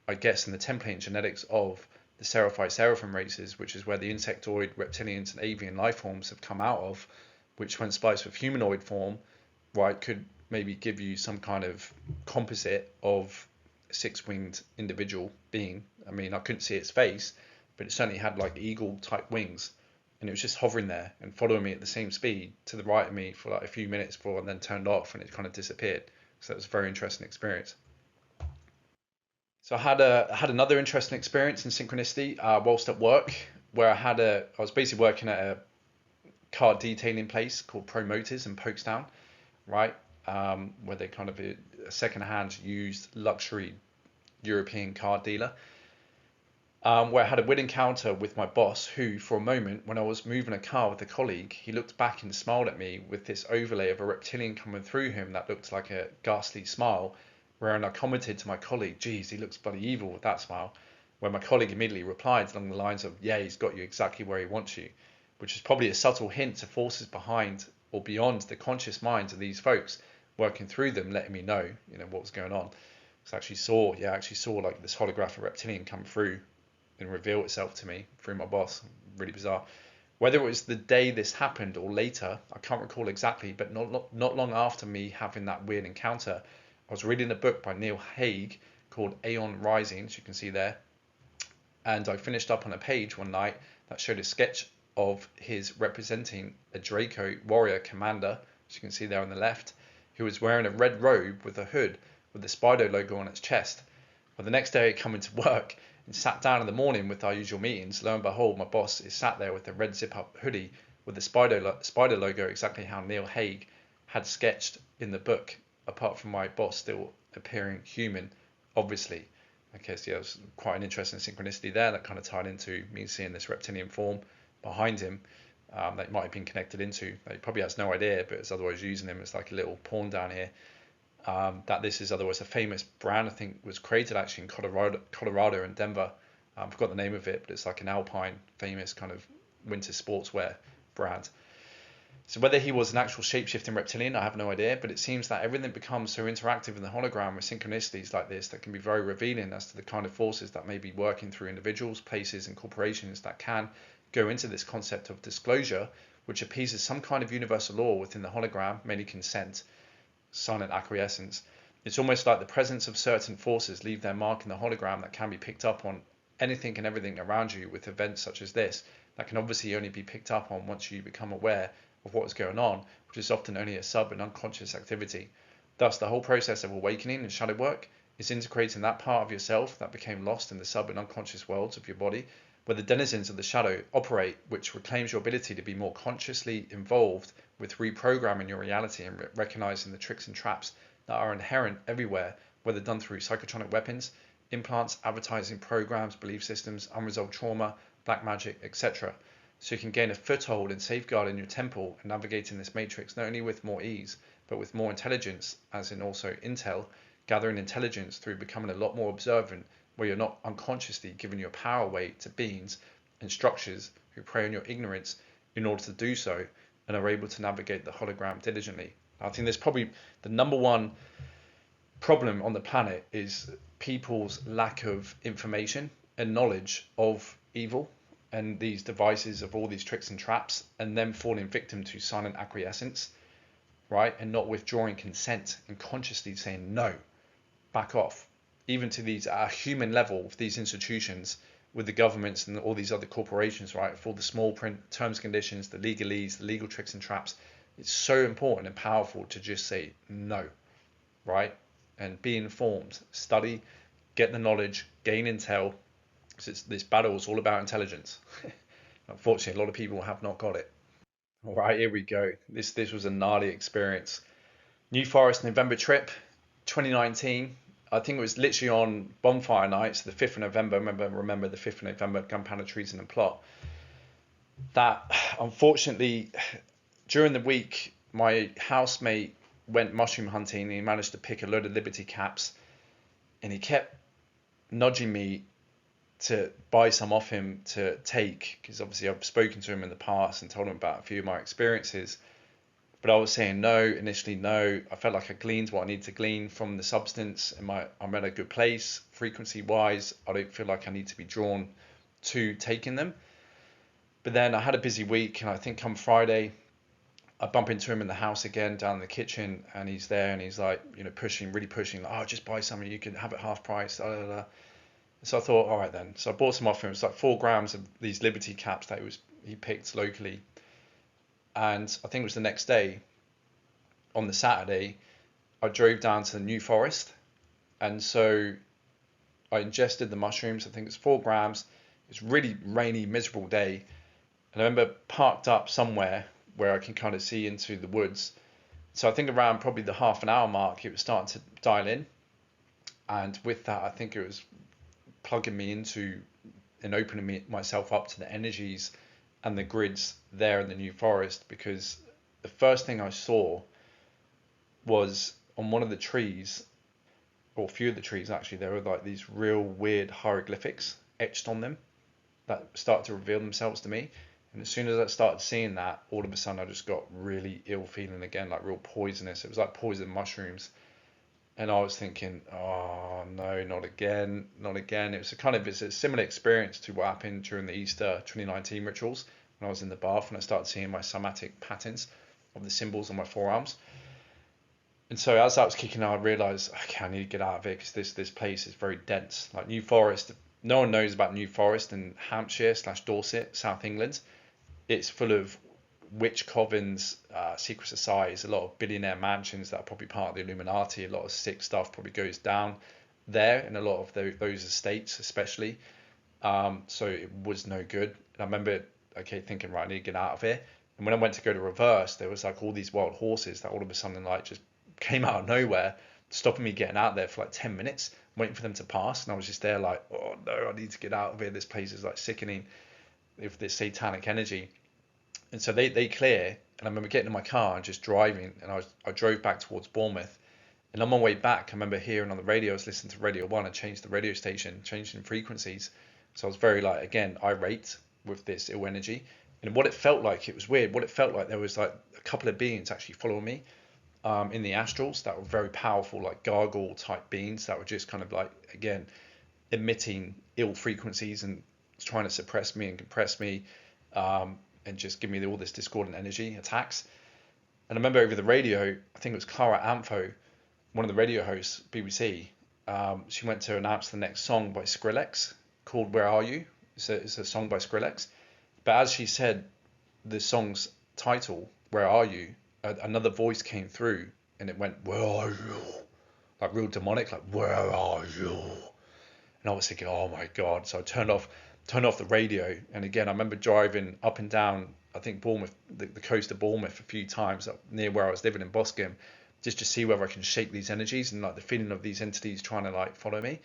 I guess, in the template genetics of the Seraphim races, which is where the insectoid, reptilians, and avian life forms have come out of, which when spliced with humanoid form, right, could maybe give you some kind of composite of a 6-winged individual being. I mean, I couldn't see its face, but it certainly had like eagle type wings, and it was just hovering there and following me at the same speed to the right of me for like a few minutes before it then turned off and it kind of disappeared. So that was a very interesting experience. So I had another interesting experience in synchronicity whilst at work, where I was basically working at a car detailing place called Pro Motors in Folkestone, right, where they kind of a second-hand used luxury European car dealer, where I had a weird encounter with my boss, who for a moment when I was moving a car with a colleague, he looked back and smiled at me with this overlay of a reptilian coming through him that looked like a ghastly smile. Wherein I commented to my colleague, geez, he looks bloody evil with that smile. Where my colleague immediately replied along the lines of, yeah, he's got you exactly where he wants you. Which is probably a subtle hint to forces behind or beyond the conscious minds of these folks, working through them, letting me know, what was going on. So I actually saw like this holographic reptilian come through and reveal itself to me through my boss. Really bizarre. Whether it was the day this happened or later, I can't recall exactly, but not long after me having that weird encounter, I was reading a book by Neil Haig called Aeon Rising, as you can see there, and I finished up on a page one night that showed a sketch of his representing a Draco warrior commander, as you can see there on the left, who was wearing a red robe with a hood with the Spider logo on its chest. But the next day I come into work and sat down in the morning with our usual meetings. Lo and behold, my boss is sat there with a red zip-up hoodie with the Spider logo, exactly how Neil Haig had sketched in the book, apart from my boss still appearing human, obviously. Okay, so yeah, it was quite an interesting synchronicity there that kind of tied into me seeing this reptilian form behind him that might have been connected into. He probably has no idea, but is otherwise using him as like a little pawn down here. That this is otherwise a famous brand, I think was created actually in Colorado and Denver. I forgot the name of it, but it's like an alpine famous kind of winter sportswear brand. So whether he was an actual shape-shifting reptilian, I have no idea, but it seems that everything becomes so interactive in the hologram with synchronicities like this that can be very revealing as to the kind of forces that may be working through individuals, places, and corporations that can go into this concept of disclosure, which appeases some kind of universal law within the hologram, mainly consent, silent acquiescence. It's almost like the presence of certain forces leave their mark in the hologram that can be picked up on anything and everything around you with events such as this, that can obviously only be picked up on once you become aware of what is going on, which is often only a sub and unconscious activity. Thus, the whole process of awakening and shadow work is integrating that part of yourself that became lost in the sub and unconscious worlds of your body where the denizens of the shadow operate, which reclaims your ability to be more consciously involved with reprogramming your reality and recognizing the tricks and traps that are inherent everywhere, whether done through psychotronic weapons, implants, advertising programs, belief systems, unresolved trauma, black magic, etc. So you can gain a foothold and safeguard in your temple and navigating this matrix not only with more ease, but with more intelligence, as in also intel, gathering intelligence through becoming a lot more observant, where you're not unconsciously giving your power away to beings and structures who prey on your ignorance in order to do so and are able to navigate the hologram diligently. I think there's probably the number one problem on the planet is people's lack of information and knowledge of evil and these devices of all these tricks and traps, and them falling victim to silent acquiescence, right? And not withdrawing consent and consciously saying no, back off, even to these at a human level, these institutions with the governments and all these other corporations, right? For the small print terms and conditions, the legalese, the legal tricks and traps, it's so important and powerful to just say no, right? And be informed, study, get the knowledge, gain intel, because this battle is all about intelligence. Unfortunately, a lot of people have not got it. All right, here we go. This was a gnarly experience. New Forest November trip, 2019. I think it was literally on bonfire night, so the 5th of November. Remember the 5th of November, gunpowder, treason and plot. That, unfortunately, during the week, my housemate went mushroom hunting and he managed to pick a load of Liberty caps, and he kept nudging me to buy some off him to take, because obviously I've spoken to him in the past and told him about a few of my experiences, but I was saying no. Initially no. I felt like I gleaned what I need to glean from the substance, and I'm at a good place frequency wise. I don't feel like I need to be drawn to taking them. But then I had a busy week, and I think come Friday I bump into him in the house again, down in the kitchen, and he's there and he's like, really pushing, like, oh, just buy something, you can have it half price, da, da, da. So I thought, all right then. So I bought some off him. It was like 4 grams of these Liberty caps that he picked locally. And I think it was the next day, on the Saturday, I drove down to the New Forest. And so I ingested the mushrooms. I think it's 4 grams. It's really rainy, miserable day. And I remember parked up somewhere where I can kind of see into the woods. So I think around probably the half an hour mark, it was starting to dial in. And with that, I think it was plugging me into and opening myself up to the energies and the grids there in the New Forest, because the first thing I saw was on one of the trees, or a few of the trees actually, there were like these real weird hieroglyphics etched on them that started to reveal themselves to me. And as soon as I started seeing that, all of a sudden I just got really ill feeling again, like real poisonous. It was like poison mushrooms. And I was thinking, oh no, not again, not again. It's a similar experience to what happened during the Easter 2019 rituals, when I was in the bath and I started seeing my somatic patterns of the symbols on my forearms. And so as that was kicking out, I realized, okay, I need to get out of it, because this place is very dense. Like New Forest, no one knows about New Forest in Hampshire/Dorset, South England. It's full of witch covens, secret societies, a lot of billionaire mansions that are probably part of the Illuminati. A lot of sick stuff probably goes down there in a lot of those estates, especially. So it was no good. And I remember, thinking, right, I need to get out of here. And when I went to go to reverse, there was like all these wild horses that all of a sudden like just came out of nowhere, stopping me getting out there for like 10 minutes, waiting for them to pass. And I was just there like, oh no, I need to get out of here. This place is like sickening with this satanic energy. And so they clear, and I remember getting in my car and just driving, and I drove back towards Bournemouth. And on my way back, I remember hearing on the radio, I was listening to Radio 1 and changed the radio station, changing frequencies. So I was very like, again, irate with this ill energy. And what it felt like, it was weird. What it felt like, there was like a couple of beings actually following me in the astrals that were very powerful, like gargoyle type beings that were just kind of like, again, emitting ill frequencies and trying to suppress me and compress me. And just give me all this discordant energy attacks. And I remember over the radio, I think it was Clara Amfo, one of the radio hosts, BBC, she went to announce the next song by Skrillex called Where Are You? It's a song by Skrillex. But as she said the song's title, Where Are You?, another voice came through and it went, Where are you? Like real demonic, like, Where are you? And I was thinking, oh my God. So I turned off turn off the radio. And again, I remember driving up and down, I think Bournemouth, the coast of Bournemouth, a few times up near where I was living in Boscombe, just to see whether I can shake these energies and like the feeling of these entities trying to like follow me.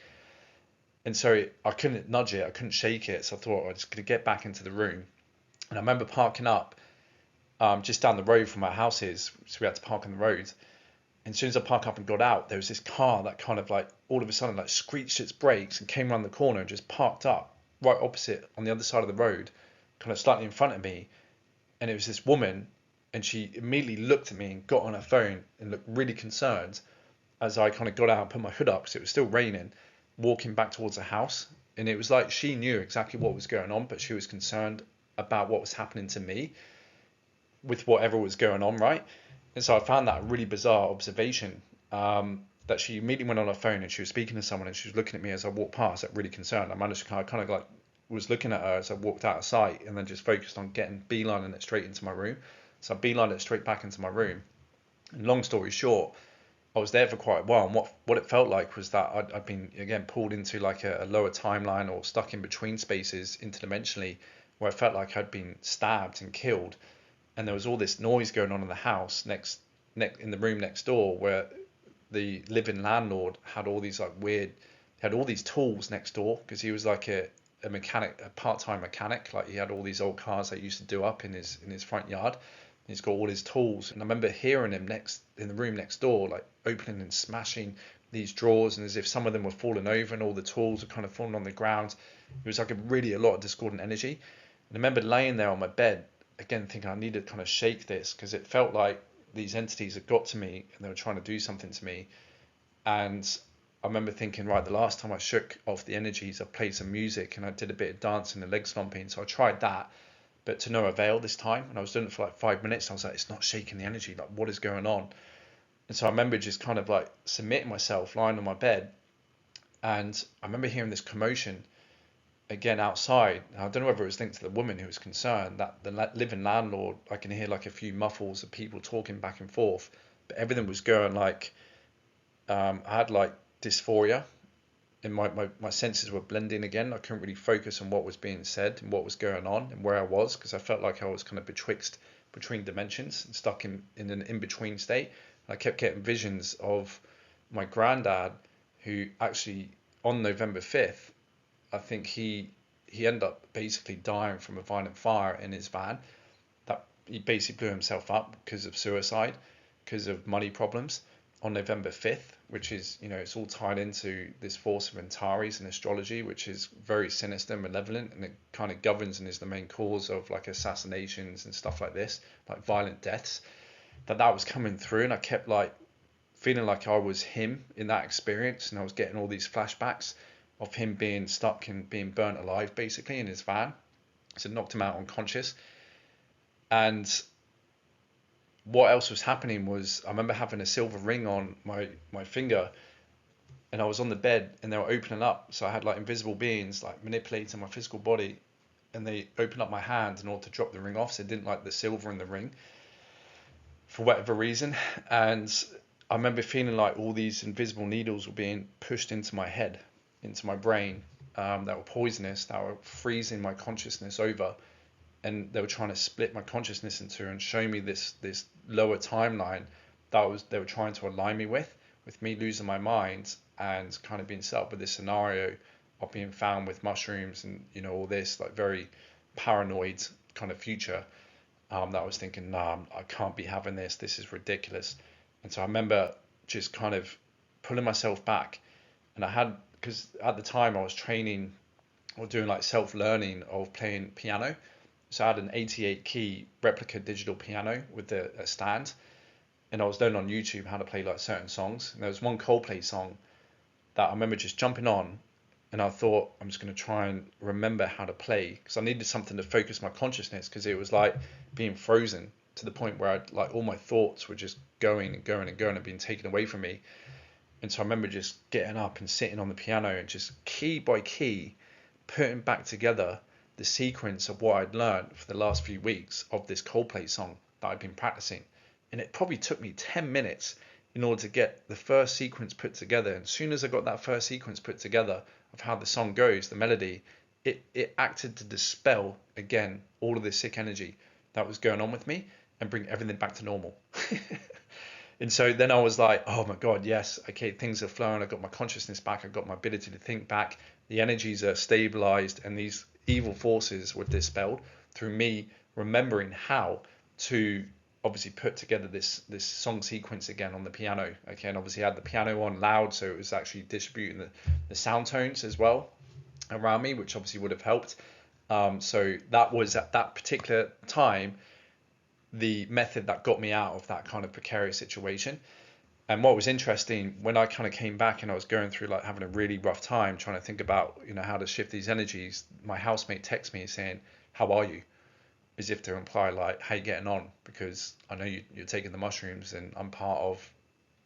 And so I couldn't nudge it, I couldn't shake it. So I thought I was just gonna get back into the room. And I remember parking up just down the road from our houses, so we had to park on the road. And as soon as I parked up and got out, there was this car that kind of like all of a sudden like screeched its brakes and came around the corner and just parked up right opposite on the other side of the road, kind of slightly in front of me. And it was this woman, and she immediately looked at me and got on her phone and looked really concerned as I kind of got out and put my hood up because it was still raining, walking back towards the house. And it was like she knew exactly what was going on, but she was concerned about what was happening to me with whatever was going on, right? And so I found that a really bizarre observation, that she immediately went on her phone and she was speaking to someone and she was looking at me as I walked past, like really concerned. I managed to kind of like was looking at her as I walked out of sight and then just focused on getting beelining it straight into my room. So I beelined it straight back into my room. And long story short, I was there for quite a while. And what it felt like was that I'd been, again, pulled into like a lower timeline or stuck in between spaces interdimensionally where I felt like I'd been stabbed and killed. And there was all this noise going on in the house in the room next door where the living landlord had all these like weird, had all these tools next door because he was like a mechanic, a part-time mechanic. Like he had all these old cars that he used to do up in his front yard. He's got all his tools, and I remember hearing him in the room next door, like opening and smashing these drawers, and as if some of them were falling over, and all the tools were kind of falling on the ground. It was like a lot of discordant energy. And I remember laying there on my bed, again thinking I needed to kind of shake this because it felt like these entities had got to me and they were trying to do something to me. And I remember thinking, right, the last time I shook off the energies, I played some music and I did a bit of dancing and leg stomping. So I tried that, but to no avail this time. And I was doing it for like 5 minutes. I was like, it's not shaking the energy. Like, what is going on? And so I remember just kind of like submitting myself, lying on my bed. And I remember hearing this commotion again outside. I don't know whether it was linked to the woman who was concerned that the living landlord, I can hear like a few muffles of people talking back and forth, but everything was going like, I had like dysphoria and my senses were blending again. I couldn't really focus on what was being said and what was going on and where I was because I felt like I was kind of between dimensions and stuck in an in-between state. And I kept getting visions of my granddad who actually on November 5th, I think he ended up basically dying from a violent fire in his van. That he basically blew himself up because of suicide, because of money problems on November 5th, which is, it's all tied into this force of Antares and astrology, which is very sinister and malevolent, and it kind of governs and is the main cause of like assassinations and stuff like this, like violent deaths. That was coming through, and I kept like feeling like I was him in that experience, and I was getting all these flashbacks of him being stuck and being burnt alive basically in his van. So it knocked him out unconscious. And what else was happening was I remember having a silver ring on my finger, and I was on the bed and they were opening up. So I had like invisible beings like manipulating my physical body, and they opened up my hand in order to drop the ring off. So they didn't like the silver in the ring for whatever reason. And I remember feeling like all these invisible needles were being pushed into my head, into my brain, that were poisonous, that were freezing my consciousness over, and they were trying to split my consciousness into and show me this lower timeline they were trying to align me with me losing my mind and kind of being set up with this scenario of being found with mushrooms and all this like very paranoid kind of future, that I was thinking, nah, I can't be having this is ridiculous. And so I remember just kind of pulling myself back, and because at the time I was training or doing like self-learning of playing piano. So I had an 88 key replica digital piano with a stand, and I was learning on YouTube how to play like certain songs. And there was one Coldplay song that I remember just jumping on, and I thought I'm just going to try and remember how to play because I needed something to focus my consciousness, because it was like being frozen to the point where I'd like all my thoughts were just going and going and going and being taken away from me. And so I remember just getting up and sitting on the piano and just key by key putting back together the sequence of what I'd learned for the last few weeks of this Coldplay song that I'd been practicing. And it probably took me 10 minutes in order to get the first sequence put together. And as soon as I got that first sequence put together of how the song goes, the melody, it acted to dispel again all of this sick energy that was going on with me and bring everything back to normal. And so then I was like, oh my God, yes, okay, things are flowing. I got my consciousness back. I got my ability to think back. The energies are stabilized, and these evil forces were dispelled through me remembering how to obviously put together this song sequence again on the piano. Okay, and obviously I had the piano on loud, so it was actually distributing the sound tones as well around me, which obviously would have helped. So that was at that particular time the method that got me out of that kind of precarious situation. And what was interesting, when I kind of came back and I was going through like having a really rough time trying to think about, how to shift these energies, my housemate texted me saying, "How are you?" As if to imply like, "How you getting on?" Because I know you're taking the mushrooms and I'm part of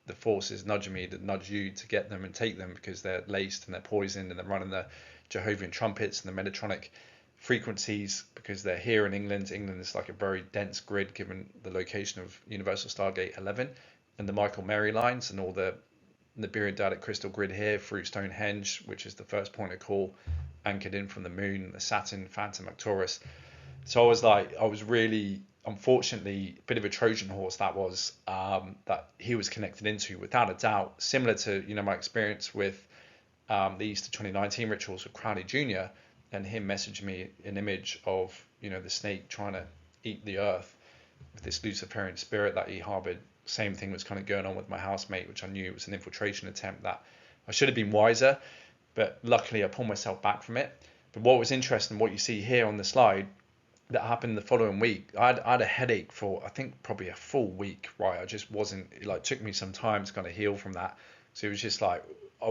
the forces nudging me to nudge you to get them and take them, because they're laced and they're poisoned and they're running the Jehovah's trumpets and the Metatronic frequencies, because they're here in England. England is like a very dense grid given the location of Universal Stargate 11 and the Michael Mary lines and all the Nibiru crystal grid here through Stonehenge, which is the first point of call, anchored in from the moon, the Saturn, Phantom, Arcturus. So I was really, unfortunately, a bit of a Trojan horse that was, that he was connected into, without a doubt, similar to, my experience with the Easter 2019 rituals with Crowley Jr., and him messaged me an image of, the snake trying to eat the earth with this Luciferian spirit that he harbored. Same thing was kind of going on with my housemate, which I knew was an infiltration attempt that I should have been wiser, but luckily I pulled myself back from it. But what was interesting, what you see here on the slide, that happened the following week, I had a headache for, I think, probably a full week, right? I just wasn't, it took me some time to kind of heal from that. So it was just like, I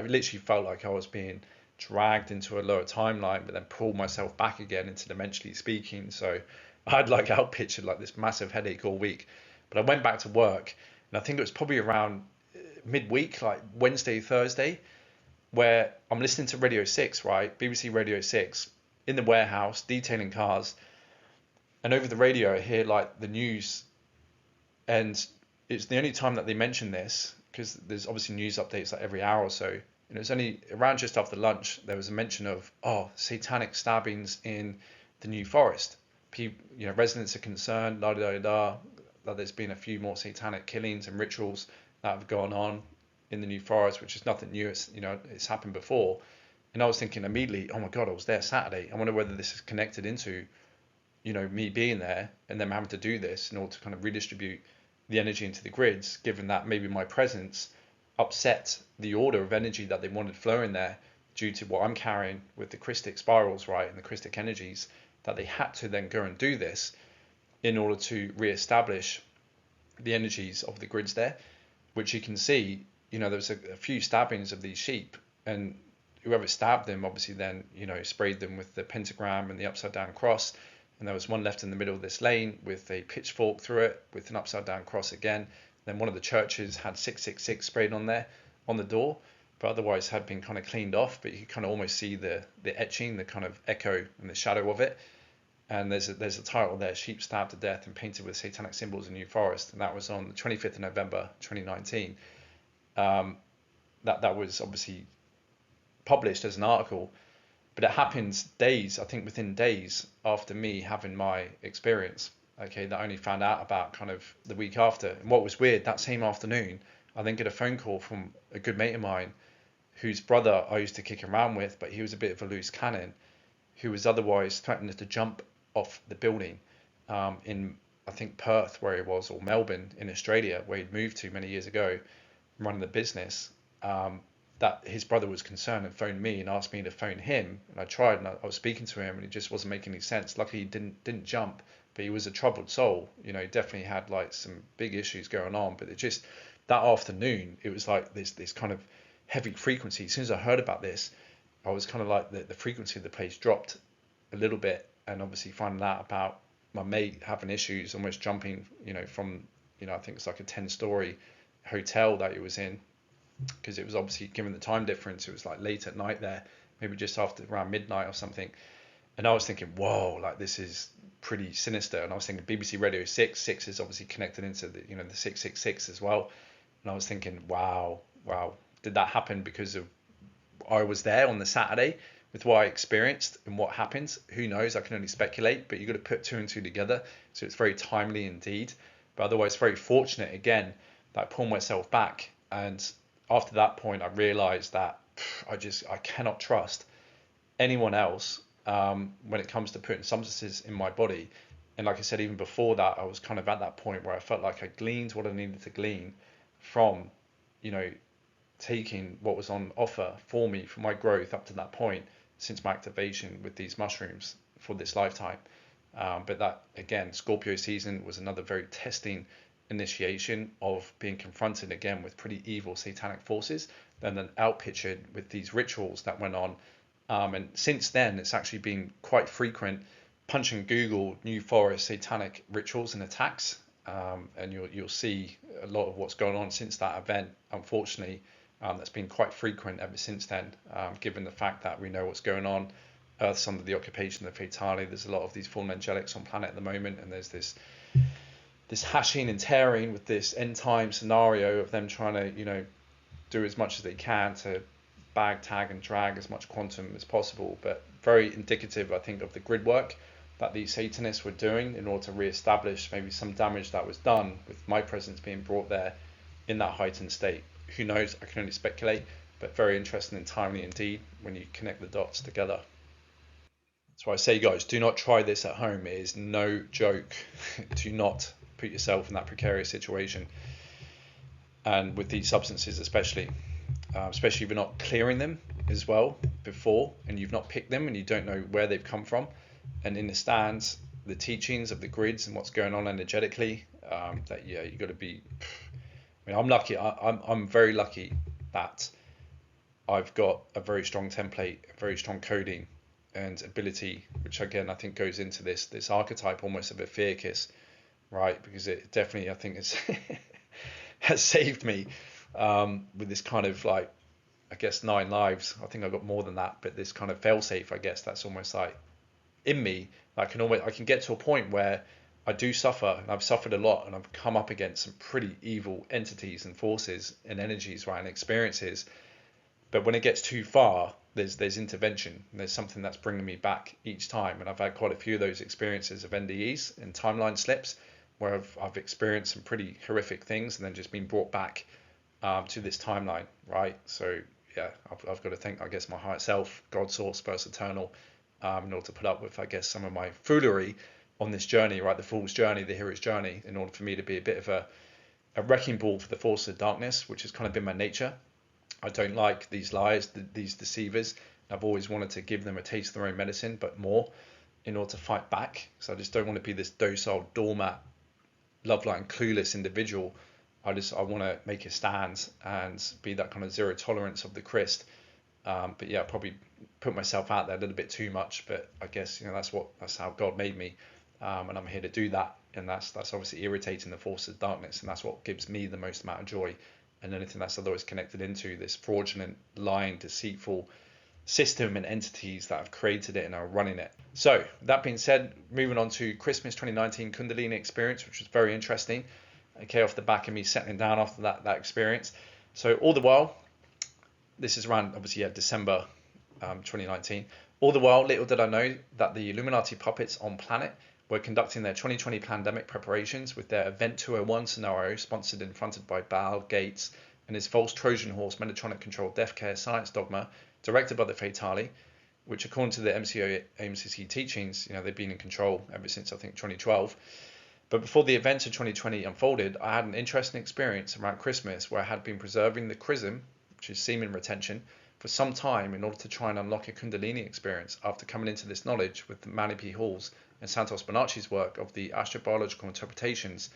literally felt like I was being dragged into a lower timeline, but then pulled myself back again into dimensionally speaking. So I had outpitched like this massive headache all week. But I went back to work, and I think it was probably around midweek, like Wednesday, Thursday, where I'm listening to Radio 6, right? BBC Radio 6, in the warehouse, detailing cars. And over the radio, I hear the news. And it's the only time that they mention this, because there's obviously news updates every hour or so. And it was only around just after lunch, there was a mention of, satanic stabbings in the New Forest. People, residents are concerned, la da da da, that there's been a few more satanic killings and rituals that have gone on in the New Forest, which is nothing new. It's happened before. And I was thinking immediately, oh my God, I was there Saturday. I wonder whether this is connected into, me being there and them having to do this in order to kind of redistribute the energy into the grids, given that maybe my presence upset the order of energy that they wanted flowing there due to what I'm carrying with the Christic spirals, right, and the Christic energies, that they had to then go and do this in order to re-establish the energies of the grids there, which you can see, there was a few stabbings of these sheep, and whoever stabbed them obviously then, sprayed them with the pentagram and the upside down cross. And there was one left in the middle of this lane with a pitchfork through it with an upside down cross again. Then one of the churches had 666 sprayed on there on the door, but otherwise had been kind of cleaned off. But you could kind of almost see the etching, the kind of echo and the shadow of it. And there's a title there, "Sheep Stabbed to Death and Painted with Satanic Symbols in New Forest." And that was on the 25th of November 2019. That was obviously published as an article, but it happens days, I think within days after me having my experience, okay, that I only found out about kind of the week after. And what was weird, that same afternoon, I then get a phone call from a good mate of mine whose brother I used to kick around with, but he was a bit of a loose cannon, who was otherwise threatening to jump off the building in, I think, Perth, where he was, or Melbourne in Australia, where he'd moved to many years ago, running the business. That his brother was concerned and phoned me and asked me to phone him, and I tried, and I was speaking to him, and it just wasn't making any sense. Luckily he didn't jump, but he was a troubled soul. He definitely had some big issues going on. But it just, that afternoon, it was like this kind of heavy frequency. As soon as I heard about this, I was kind of like, the frequency of the place dropped a little bit. And obviously finding out about my mate having issues, almost jumping, from, I think it's like a 10-story hotel that he was in, because it was obviously, given the time difference, it was like late at night there, maybe just after around midnight or something. And I was thinking, whoa, this is pretty sinister. And I was thinking BBC Radio 6 is obviously connected into the, the 666 as well. And I was thinking, wow, did that happen because of I was there on the Saturday with what I experienced and what happened. Who knows? I can only speculate, but you've got to put two and two together. So it's very timely indeed. But otherwise, very fortunate again that I pulled myself back. And after that point, I realized that I cannot trust anyone else when it comes to putting substances in my body. And like I said, even before that, I was kind of at that point where I felt like I gleaned what I needed to glean from, taking what was on offer for me for my growth up to that point since my activation with these mushrooms for this lifetime. But that, again, Scorpio season was another very testing initiation of being confronted again with pretty evil satanic forces, then outpictured with these rituals that went on. And since then, it's actually been quite frequent. Punch in Google New Forest satanic rituals and attacks, and you'll see a lot of what's going on since that event. Unfortunately, that's been quite frequent ever since then, given the fact that we know what's going on. Earth's under the occupation of Fatali. There's a lot of these fallen angelics on planet at the moment, and there's this hashing and tearing with this end time scenario of them trying to, do as much as they can to bag, tag, and drag as much quantum as possible. But very indicative, I think, of the grid work that these Satanists were doing in order to re-establish maybe some damage that was done with my presence being brought there in that heightened state. Who knows? I can only speculate, but very interesting and timely indeed when you connect the dots together. That's why I say, guys, do not try this at home. It is no joke. Do not put yourself in that precarious situation. And with these substances especially if you're not clearing them as well before, and you've not picked them and you don't know where they've come from and understands the teachings of the grids and what's going on energetically, you got to be, I'm lucky. I'm very lucky that I've got a very strong template, a very strong coding and ability, which again I think goes into this archetype almost of a fear kiss, right? Because it definitely, I think, it's has saved me with this kind of, like, I guess 9 lives. I think I got more than that, but this kind of failsafe, I guess, that's almost like in me. I can get to a point where I do suffer, and I've suffered a lot, and I've come up against some pretty evil entities and forces and energies, right, and experiences. But when it gets too far, there's intervention. There's something that's bringing me back each time, and I've had quite a few of those experiences of NDEs and timeline slips where I've experienced some pretty horrific things and then just been brought back to this timeline, right? So yeah, I've got to thank, I guess, my higher self, God source, first eternal, in order to put up with, I guess, some of my foolery on this journey, right? The fool's journey, the hero's journey, in order for me to be a bit of a wrecking ball for the forces of darkness, which has kind of been my nature. I don't like these liars, these deceivers. I've always wanted to give them a taste of their own medicine, but more, in order to fight back. So I just don't want to be this docile, doormat, love-light and clueless individual. I want to make a stand and be that kind of zero tolerance of the Christ. But yeah, probably put myself out there a little bit too much. But I guess that's how God made me, and I'm here to do that. And that's obviously irritating the forces of darkness, and that's what gives me the most amount of joy. And anything that's otherwise connected into this fraudulent, lying, deceitful system and entities that have created it and are running it. So that being said, moving on to Christmas 2019 Kundalini experience, which was very interesting. Okay, off the back of me settling down after that experience. So all the while, this is around obviously December 2019. All the while, little did I know that the Illuminati puppets on planet were conducting their 2020 pandemic preparations with their Event 201 scenario, sponsored and fronted by Bill Gates and his false Trojan horse Metatronic controlled death care science dogma, directed by the Fatali, which according to the MCC teachings, they've been in control ever since, I think, 2012. But before the events of 2020 unfolded, I had an interesting experience around Christmas where I had been preserving the chrism, which is semen retention, for some time in order to try and unlock a Kundalini experience after coming into this knowledge with Manny P. Hall's and Santos Bonacci's work of the astrobiological interpretations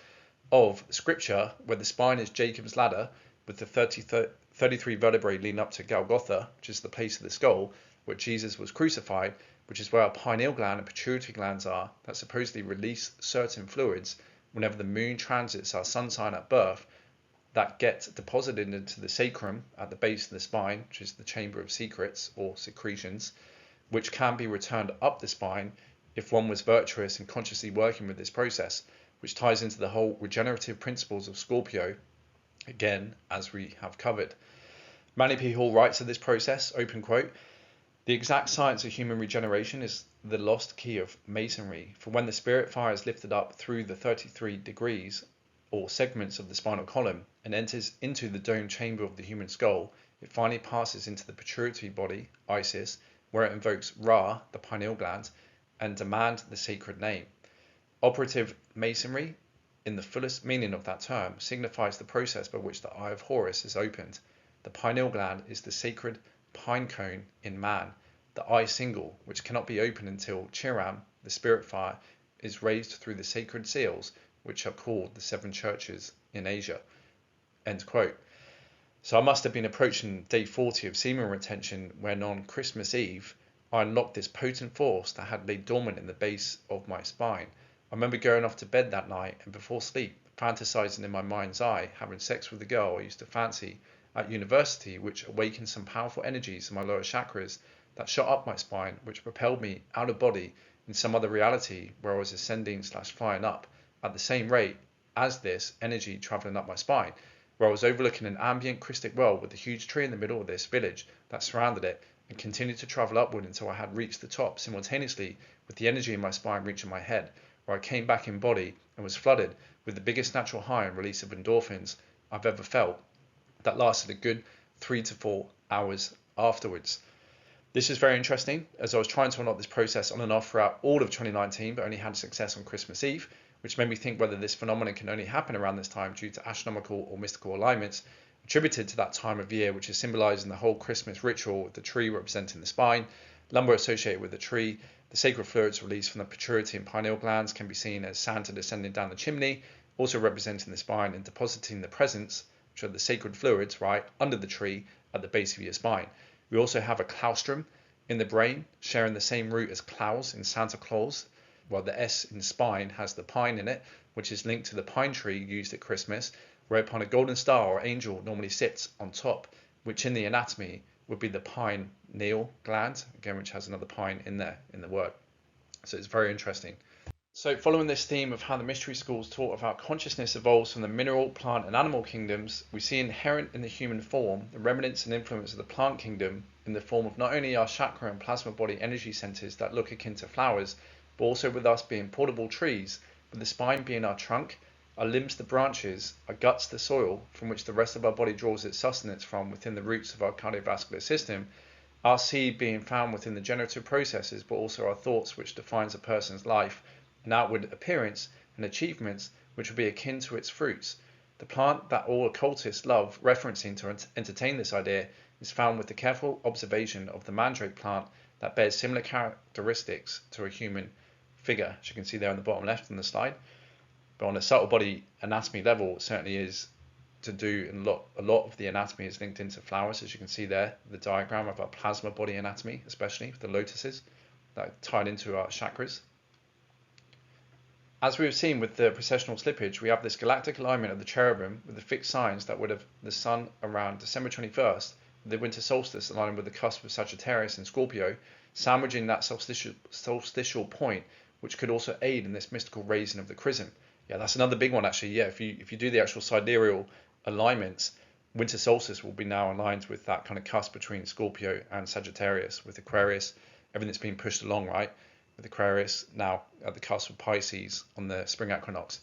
of scripture, where the spine is Jacob's ladder with the 33 vertebrae leading up to Golgotha, which is the place of the skull, where Jesus was crucified, which is where our pineal gland and pituitary glands are, that supposedly release certain fluids whenever the moon transits our sun sign at birth, that get deposited into the sacrum at the base of the spine, which is the chamber of secrets or secretions, which can be returned up the spine if one was virtuous and consciously working with this process, which ties into the whole regenerative principles of Scorpio, again, as we have covered. Manny P. Hall writes of this process, open quote, The exact science of human regeneration is the lost key of Masonry, for when the spirit fire is lifted up through the 33 degrees or segments of the spinal column and enters into the dome chamber of the human skull, it finally passes into the pituitary body, Isis, where it invokes Ra, the pineal gland, and demand the sacred name. Operative Masonry, in the fullest meaning of that term, signifies the process by which the eye of Horus is opened. The pineal gland is the sacred pine cone in man, the eye single, which cannot be opened until Chiram, the spirit fire, is raised through the sacred seals, which are called the seven churches in Asia. End quote. So I must have been approaching day 40 of semen retention when on Christmas Eve I unlocked this potent force that had laid dormant in the base of my spine. I remember going off to bed that night and before sleep fantasizing in my mind's eye having sex with a girl I used to fancy at university, which awakened some powerful energies in my lower chakras that shot up my spine, which propelled me out of body in some other reality where I was ascending/flying up at the same rate as this energy traveling up my spine, where I was overlooking an ambient crystal world with a huge tree in the middle of this village that surrounded it, and continued to travel upward until I had reached the top simultaneously with the energy in my spine reaching my head, where I came back in body and was flooded with the biggest natural high and release of endorphins I've ever felt. That lasted a good 3 to 4 hours afterwards. This is very interesting, as I was trying to unlock this process on and off throughout all of 2019, but only had success on Christmas Eve, which made me think whether this phenomenon can only happen around this time due to astronomical or mystical alignments attributed to that time of year, which is symbolized in the whole Christmas ritual with the tree representing the spine, lumber associated with the tree, the sacred fluids released from the pituitary and pineal glands can be seen as Santa descending down the chimney, also representing the spine and depositing the presents, which are the sacred fluids, right, under the tree at the base of your spine. We also have a claustrum in the brain, sharing the same root as Klaus in Santa Claus, while the S in spine has the pine in it, which is linked to the pine tree used at Christmas, whereupon a golden star or angel normally sits on top, which in the anatomy would be the pineal gland, again, which has another pine in there in the word. So it's very interesting. So following this theme of how the mystery schools taught of how consciousness evolves from the mineral, plant and animal kingdoms, we see inherent in the human form the remnants and influence of the plant kingdom in the form of not only our chakra and plasma body energy centers that look akin to flowers, but also with us being portable trees, with the spine being our trunk, our limbs the branches, our guts the soil from which the rest of our body draws its sustenance from within the roots of our cardiovascular system, our seed being found within the generative processes, but also our thoughts which defines a person's life, and outward appearance and achievements which would be akin to its fruits. The plant that all occultists love referencing to entertain this idea is found with the careful observation of the mandrake plant that bears similar characteristics to a human figure, as you can see there on the bottom left on the slide. But on a subtle body anatomy level, it certainly is to do, and a lot of the anatomy is linked into flowers, as you can see there, the diagram of our plasma body anatomy, especially with the lotuses that are tied into our chakras. As we have seen with the precessional slippage, we have this galactic alignment of the cherubim with the fixed signs that would have the sun around December 21st, with the winter solstice aligning with the cusp of Sagittarius and Scorpio, sandwiching that solstitial point, which could also aid in this mystical raising of the chrism. Yeah, that's another big one actually. Yeah, if you do the actual sidereal alignments, winter solstice will be now aligned with that kind of cusp between Scorpio and Sagittarius, with Aquarius, everything's being pushed along, right? With Aquarius now at the cusp of Pisces on the spring equinox.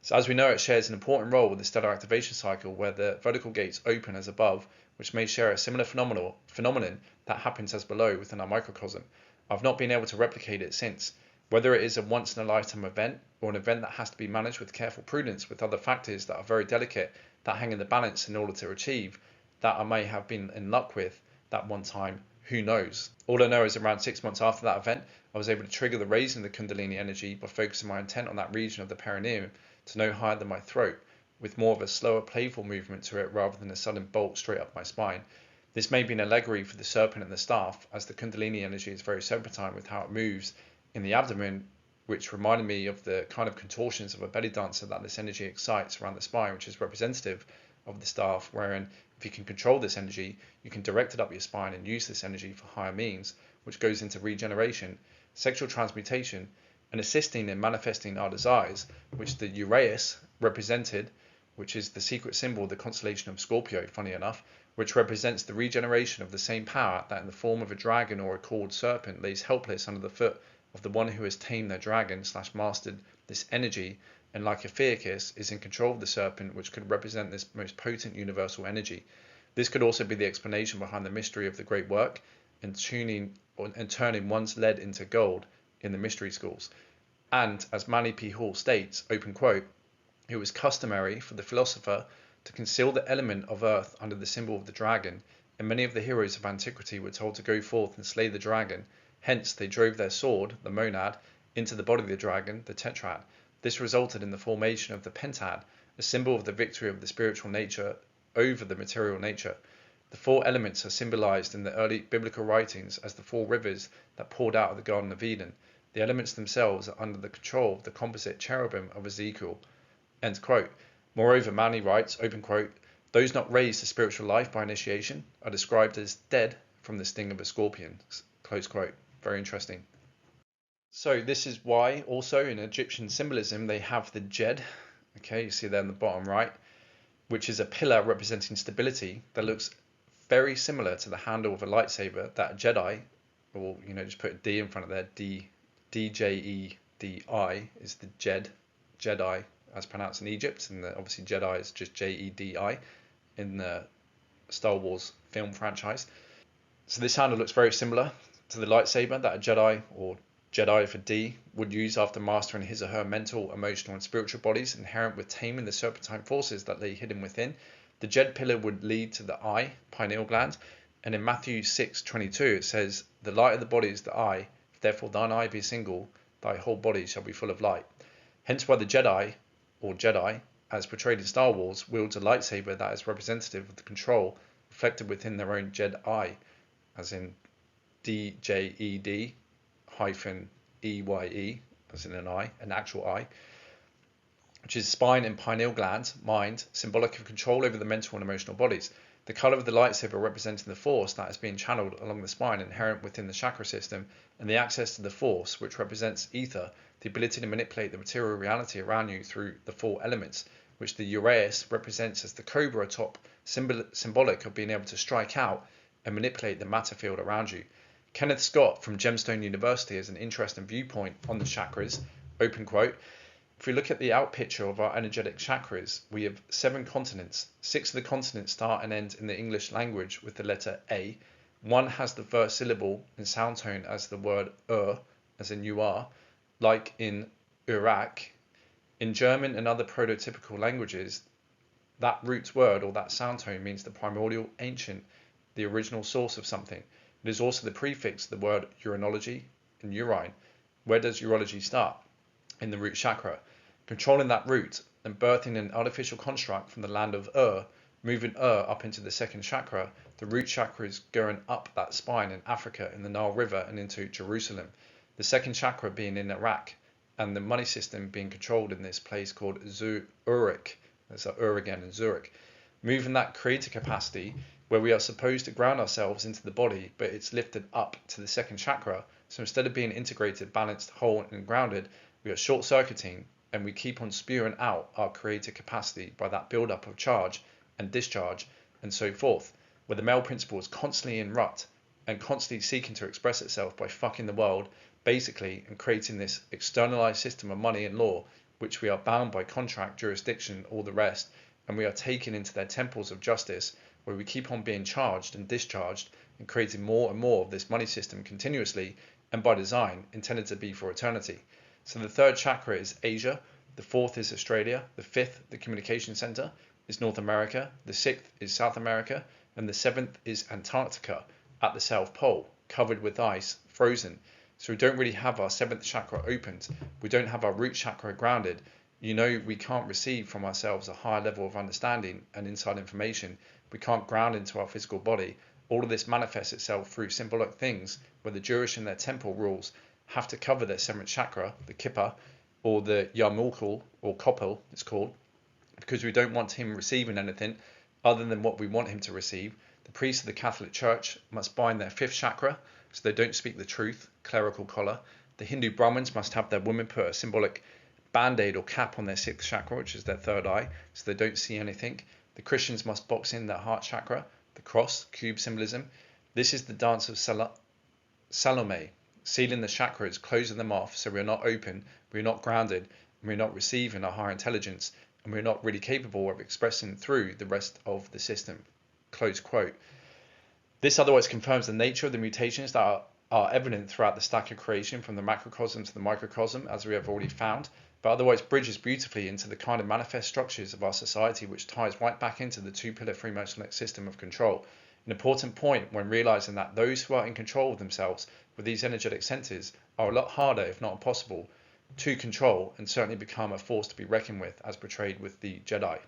So as we know, it shares an important role with the stellar activation cycle, where the vertical gates open as above, which may share a similar phenomenon that happens as below within our microcosm. I've not been able to replicate it since. Whether it is a once-in-a-lifetime event or an event that has to be managed with careful prudence with other factors that are very delicate, that hang in the balance in order to achieve, that I may have been in luck with that one time, who knows. All I know is around 6 months after that event, I was able to trigger the raising of the Kundalini energy by focusing my intent on that region of the perineum to no higher than my throat, with more of a slower, playful movement to it rather than a sudden bolt straight up my spine. This may be an allegory for the serpent and the staff, as the Kundalini energy is very serpentine with how it moves in the abdomen, which reminded me of the kind of contortions of a belly dancer that this energy excites around the spine, which is representative of the staff, wherein if you can control this energy, you can direct it up your spine and use this energy for higher means, which goes into regeneration, sexual transmutation, and assisting in manifesting our desires, which the Uraeus represented, which is the secret symbol of the constellation of Scorpio, funny enough, which represents the regeneration of the same power that in the form of a dragon or a coiled serpent lays helpless under the foot of the one who has tamed their dragon / mastered this energy, and like a Theakis is in control of the serpent, which could represent this most potent universal energy. This could also be the explanation behind the mystery of the great work and turning one's lead into gold in the mystery schools. And as Manly P. Hall states, open quote, it was customary for the philosopher to conceal the element of earth under the symbol of the dragon, and many of the heroes of antiquity were told to go forth and slay the dragon. Hence they drove their sword, the monad, into the body of the dragon, the tetrad. This resulted in the formation of the pentad, a symbol of the victory of the spiritual nature over the material nature. The four elements are symbolized in the early biblical writings as the four rivers that poured out of the Garden of Eden. The elements themselves are under the control of the composite cherubim of Ezekiel. End quote. Moreover, Manly writes, open quote, those not raised to spiritual life by initiation are described as dead from the sting of a scorpion. Close quote. Very interesting. So this is why also in Egyptian symbolism they have the Djed, okay, you see there in the bottom right, which is a pillar representing stability that looks very similar to the handle of a lightsaber that a Jedi, or just put a D in front of there, D-J-E-D-I is the Djed, Jedi as pronounced in Egypt, and obviously Jedi is just J-E-D-I in the Star Wars film franchise. So this handle looks very similar to the lightsaber that a Jedi, or Jedi for D, would use after mastering his or her mental, emotional and spiritual bodies inherent with taming the serpentine forces that lay hidden within. The Djed pillar would lead to the eye, pineal gland, and in Matthew 6:22 it says, the light of the body is the eye, if therefore thine eye be single, thy whole body shall be full of light. Hence why the Jedi, or Jedi, as portrayed in Star Wars, wields a lightsaber that is representative of the control reflected within their own Djed eye, as in D-J-E-D hyphen E-Y-E, as in an eye, an actual eye, which is spine and pineal gland, mind, symbolic of control over the mental and emotional bodies. The colour of the lightsaber representing the force that is being channeled along the spine inherent within the chakra system, and the access to the force, which represents ether, the ability to manipulate the material reality around you through the four elements, which the uraeus represents as the cobra top, symbolic of being able to strike out and manipulate the matter field around you. Kenneth Scott from Gemstone University has an interesting viewpoint on the chakras, open quote, if we look at the out picture of our energetic chakras, we have 7 continents. 6 of the continents start and end in the English language with the letter A. 1 has the first syllable and sound tone as the word as in you are, like in Iraq. In German and other prototypical languages, that root word or that sound tone means the primordial ancient, the original source of something. It is also the prefix of the word urinology and urine. Where does urology start? In the root chakra. Controlling that root and birthing an artificial construct from the land of moving up into the second chakra, the root chakra is going up that spine in Africa, in the Nile River and into Jerusalem. The second chakra being in Iraq, and the money system being controlled in this place called Zurich. There's again in Zurich. Moving that creator capacity where we are supposed to ground ourselves into the body, but it's lifted up to the second chakra. So instead of being integrated, balanced, whole and grounded, we are short-circuiting and we keep on spewing out our creative capacity by that build-up of charge and discharge and so forth, where the male principle is constantly in rut and constantly seeking to express itself by fucking the world, basically, and creating this externalized system of money and law, which we are bound by contract, jurisdiction, all the rest, and we are taken into their temples of justice, where we keep on being charged and discharged and creating more and more of this money system continuously and by design, intended to be for eternity. So the third chakra is Asia, the fourth is Australia, the fifth, the communication center, is North America, the sixth is South America, and the seventh is Antarctica at the South Pole, covered with ice, frozen. So we don't really have our seventh chakra opened. We don't have our root chakra grounded. We can't receive from ourselves a higher level of understanding and inside information. We can't ground into our physical body. All of this manifests itself through symbolic things where the Jewish and their temple rules have to cover their seventh chakra, the kippah, or the yarmulke, or koppel, it's called, because we don't want him receiving anything other than what we want him to receive. The priests of the Catholic Church must bind their fifth chakra so they don't speak the truth, clerical collar. The Hindu Brahmins must have their women put a symbolic band-aid or cap on their sixth chakra, which is their third eye, so they don't see anything. The Christians must box in their heart chakra. the cross, cube symbolism. This is the dance of Salome, sealing the chakras, closing them off so we're not open, we're not grounded, and we're not receiving our higher intelligence, and we're not really capable of expressing through the rest of the system. Close quote. This otherwise confirms the nature of the mutations that are evident throughout the stack of creation from the macrocosm to the microcosm, as we have already found, but otherwise bridges beautifully into the kind of manifest structures of our society, which ties right back into the two-pillar Freemasonic system of control. An important point when realizing that those who are in control of themselves with these energetic centers are a lot harder, if not impossible, to control, and certainly become a force to be reckoned with, as portrayed with the Jedi.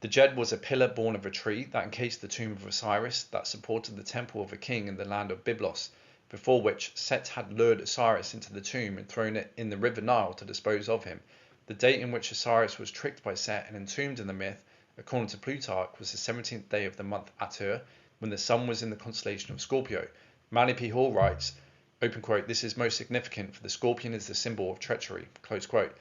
The Djed was a pillar born of a tree that encased the tomb of Osiris that supported the temple of a king in the land of Byblos, before which Set had lured Osiris into the tomb and thrown it in the river Nile to dispose of him. The date in which Osiris was tricked by Set and entombed in the myth, according to Plutarch, was the 17th day of the month Atur, when the sun was in the constellation of Scorpio. Manly P. Hall writes, open quote, "This is most significant, for the scorpion is the symbol of treachery," close quote.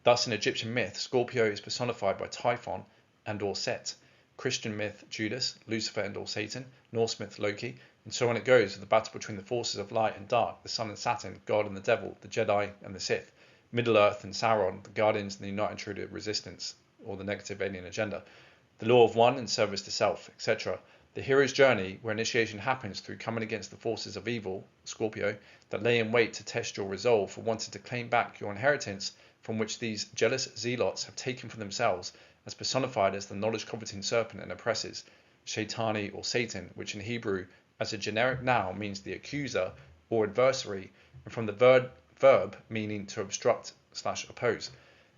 Thus, in Egyptian myth, Scorpio is personified by Typhon and or Set. Christian myth, Judas, Lucifer and or Satan, Norse myth, Loki, and so on it goes with the battle between the forces of light and dark, the sun and Saturn, God and the devil, the Jedi and the Sith, Middle-earth and Sauron, the Guardians and the United Intruder Resistance, or the negative alien agenda, the law of one and service to self, etc. The hero's journey, where initiation happens through coming against the forces of evil, Scorpio, that lay in wait to test your resolve for wanting to claim back your inheritance from which these jealous zealots have taken for themselves, as personified as the knowledge-coveting serpent and oppressors, Shaitani or Satan, which in Hebrew as a generic noun means the accuser or adversary, and from the verb meaning to obstruct/oppose.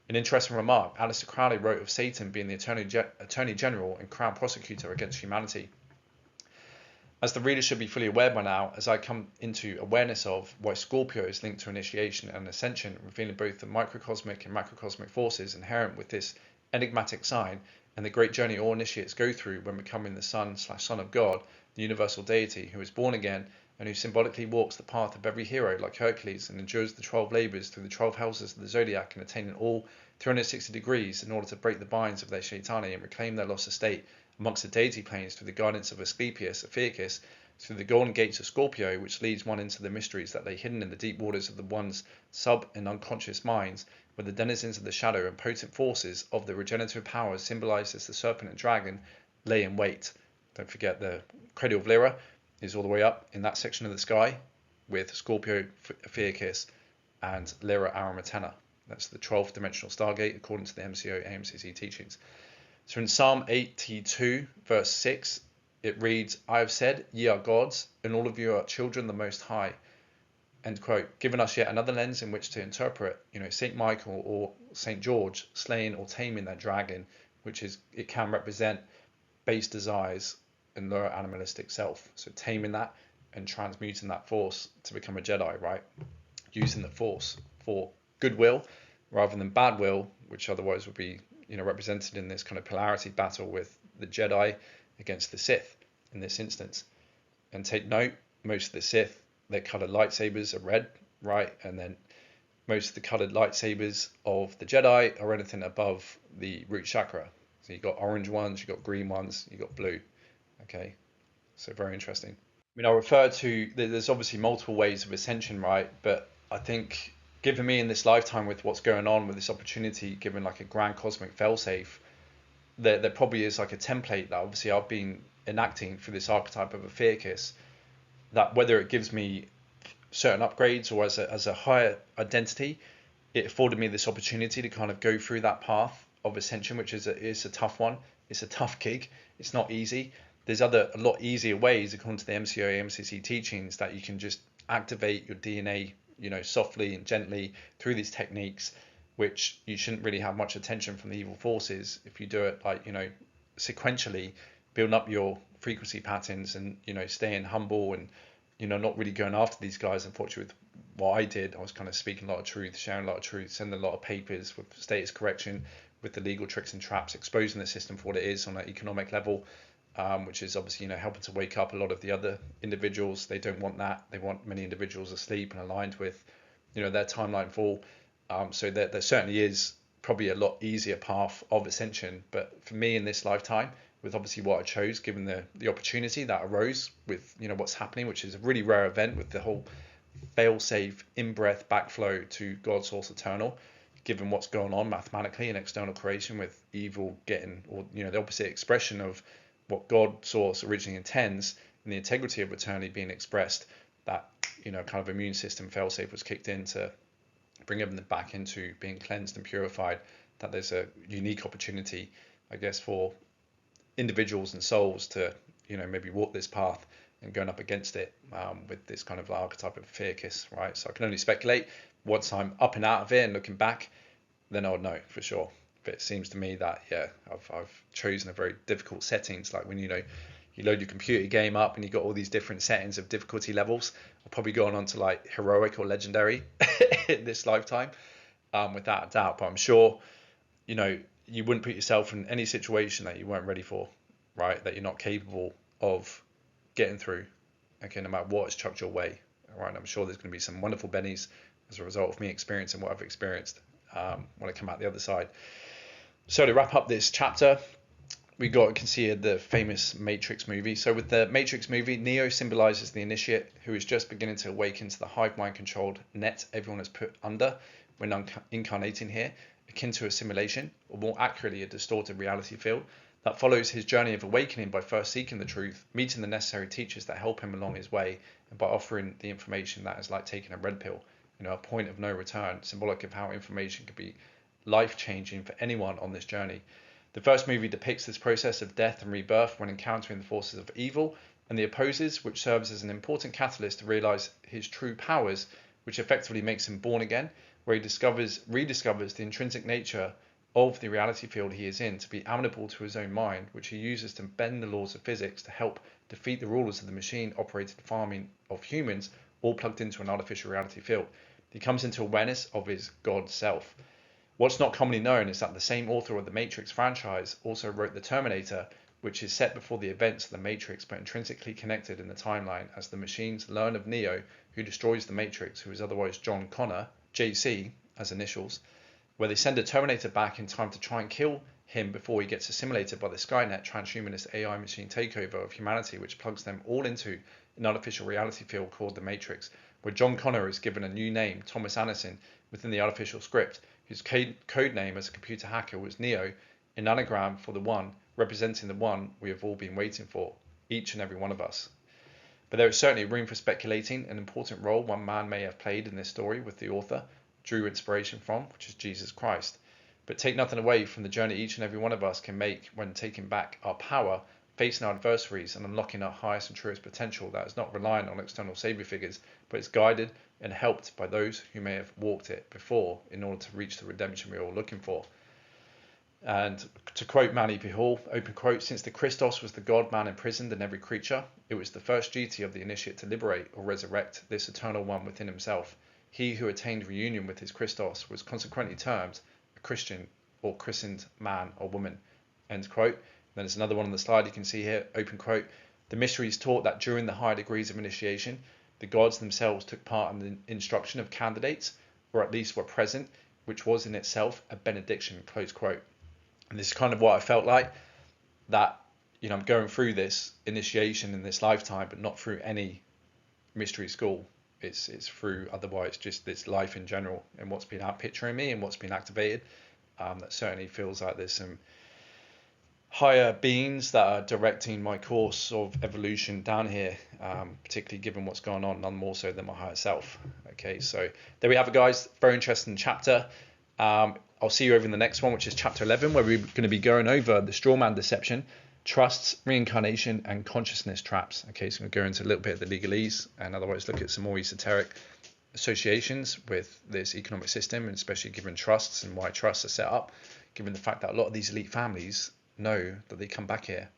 An interesting remark, Aleister Crowley wrote of Satan being the Attorney General and Crown Prosecutor against humanity. As the reader should be fully aware by now, as I come into awareness of why Scorpio is linked to initiation and ascension, revealing both the microcosmic and macrocosmic forces inherent with this enigmatic sign, and the great journey all initiates go through when becoming the Son of God, the universal deity who is born again and who symbolically walks the path of every hero like Hercules and endures the 12 labours through the 12 houses of the zodiac and attaining all 360 degrees in order to break the binds of their Shaitani and reclaim their lost estate amongst the deity planes through the guidance of Asclepius, Ophiuchus, through the golden gates of Scorpio, which leads one into the mysteries that lay hidden in the deep waters of the one's sub and unconscious minds, where the denizens of the shadow and potent forces of the regenerative powers symbolized as the serpent and dragon lay in wait. Don't forget the cradle of Lyra is all the way up in that section of the sky with Scorpio, Ophiuchus, and Lyra Aramatena. That's the 12th dimensional stargate according to the MCO AMCC teachings. So in Psalm 82 verse 6 it reads, "I have said, ye are gods, and all of you are children of the Most High." End quote. Giving us yet another lens in which to interpret, Saint Michael or Saint George slaying or taming that dragon, which is, it can represent base desires and lower animalistic self. So taming that and transmuting that force to become a Jedi, right? Using the force for goodwill rather than bad will, which otherwise would be, represented in this kind of polarity battle with the Jedi against the Sith in this instance. And take note, most of the Sith, their coloured lightsabers are red, right? And then most of the coloured lightsabers of the Jedi are anything above the root chakra. So you've got orange ones, you've got green ones, you've got blue. Okay, so very interesting. I refer to, there's obviously multiple ways of ascension, right? But I think given me in this lifetime with what's going on with this opportunity, given like a grand cosmic failsafe, there probably is like a template that obviously I've been enacting for this archetype of Ophiuchus, that whether it gives me certain upgrades or as a higher identity, it afforded me this opportunity to kind of go through that path of ascension, which is a tough one. It's a tough gig. It's not easy. There's a lot easier ways, according to the MCO MCC teachings, that you can just activate your DNA, softly and gently through these techniques, which you shouldn't really have much attention from the evil forces if you do it like, sequentially, building up your frequency patterns and, staying humble and, not really going after these guys. Unfortunately, with what I did, I was kind of speaking a lot of truth, sharing a lot of truth, sending a lot of papers with status correction, with the legal tricks and traps, exposing the system for what it is on an economic level, which is obviously, helping to wake up a lot of the other individuals. They don't want that. They want many individuals asleep and aligned with, their timeline fall. So there certainly is probably a lot easier path of ascension. But for me in this lifetime, with obviously what I chose, given the opportunity that arose with, you know, what's happening, which is a really rare event with the whole fail-safe in-breath backflow to God source eternal, given what's going on mathematically in external creation with evil getting, or, you know, the opposite expression of what God source originally intends, and the integrity of eternity being expressed, that, you know, kind of immune system fail-safe was kicked in to bring everything back into being cleansed and purified, that there's a unique opportunity, I guess, for individuals and souls to, you know, maybe walk this path and going up against it with this kind of archetype of fear kiss, right? So I can only speculate. Once I'm up and out of it and looking back, then I would know for sure. But it seems to me that, yeah, I've chosen a very difficult settings, like when, you know, you load your computer game up and you've got all these different settings of difficulty levels. I've probably gone on to like heroic or legendary in this lifetime, without a doubt. But I'm sure, you know, you wouldn't put yourself in any situation that you weren't ready for, right? That you're not capable of getting through, okay, no matter what is chucked your way, all right? I'm sure there's going to be some wonderful bennies as a result of me experiencing what I've experienced when I come out the other side. So to wrap up this chapter, we can see here the famous Matrix movie. So with the Matrix movie, Neo symbolizes the initiate who is just beginning to awaken to the hive mind controlled net everyone is put under when incarnating here, akin to a simulation, or more accurately, a distorted reality field that follows his journey of awakening by first seeking the truth, meeting the necessary teachers that help him along his way, and by offering the information that is like taking a red pill, you know, a point of no return, symbolic of how information could be life-changing for anyone on this journey. The first movie depicts this process of death and rebirth when encountering the forces of evil and the opposes, which serves as an important catalyst to realize his true powers, which effectively makes him born again, where he rediscovers the intrinsic nature of the reality field he is in to be amenable to his own mind, which he uses to bend the laws of physics to help defeat the rulers of the machine-operated farming of humans, all plugged into an artificial reality field. He comes into awareness of his God self. What's not commonly known is that the same author of the Matrix franchise also wrote The Terminator, which is set before the events of the Matrix but intrinsically connected in the timeline as the machines learn of Neo, who destroys the Matrix, who is otherwise John Connor, JC as initials, where they send a Terminator back in time to try and kill him before he gets assimilated by the Skynet transhumanist AI machine takeover of humanity, which plugs them all into an artificial reality field called the Matrix, where John Connor is given a new name, Thomas Anderson, within the artificial script, whose code name as a computer hacker was Neo, an anagram for the one, representing the one we have all been waiting for, each and every one of us. But there is certainly room for speculating. An important role one man may have played in this story with the author drew inspiration from, which is Jesus Christ. But take nothing away from the journey each and every one of us can make when taking back our power, facing our adversaries and unlocking our highest and truest potential that is not reliant on external savior figures, but is guided and helped by those who may have walked it before in order to reach the redemption we're all looking for. And to quote Manny Pihal, open quote, since the Christos was the God-man imprisoned in every creature, it was the first duty of the initiate to liberate or resurrect this eternal one within himself. He who attained reunion with his Christos was consequently termed a Christian or christened man or woman, end quote. Then there's another one on the slide you can see here, open quote, the mysteries taught that during the higher degrees of initiation, the gods themselves took part in the instruction of candidates, or at least were present, which was in itself a benediction, close quote. And this is kind of what I felt like, that, you know, I'm going through this initiation in this lifetime, but not through any mystery school. It's through otherwise just this life in general and what's been out picturing me and what's been activated. That certainly feels like there's some higher beings that are directing my course of evolution down here, particularly given what's going on, none more so than my higher self. Okay, so there we have it, guys. Very interesting chapter. I'll see you over in the next one, which is chapter 11, where we're going to be going over the strawman deception, trusts, reincarnation, and consciousness traps. Okay, so we'll go into a little bit of the legalese and otherwise look at some more esoteric associations with this economic system, and especially given trusts and why trusts are set up, given the fact that a lot of these elite families know that they come back here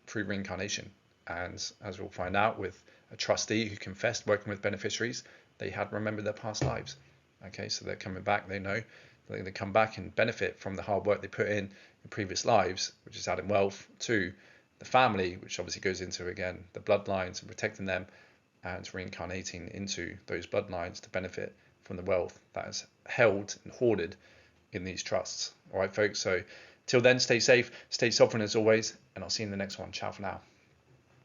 through reincarnation. And as we'll find out with a trustee who confessed working with beneficiaries, they had remembered their past lives. Okay, so they're coming back, they know that they come back and benefit from the hard work they put in previous lives, which is adding wealth to the family, which obviously goes into, again, the bloodlines and protecting them and reincarnating into those bloodlines to benefit from the wealth that is held and hoarded in these trusts. All right, folks, so Till then, stay safe, stay sovereign as always, and I'll see you in the next one. Ciao for now.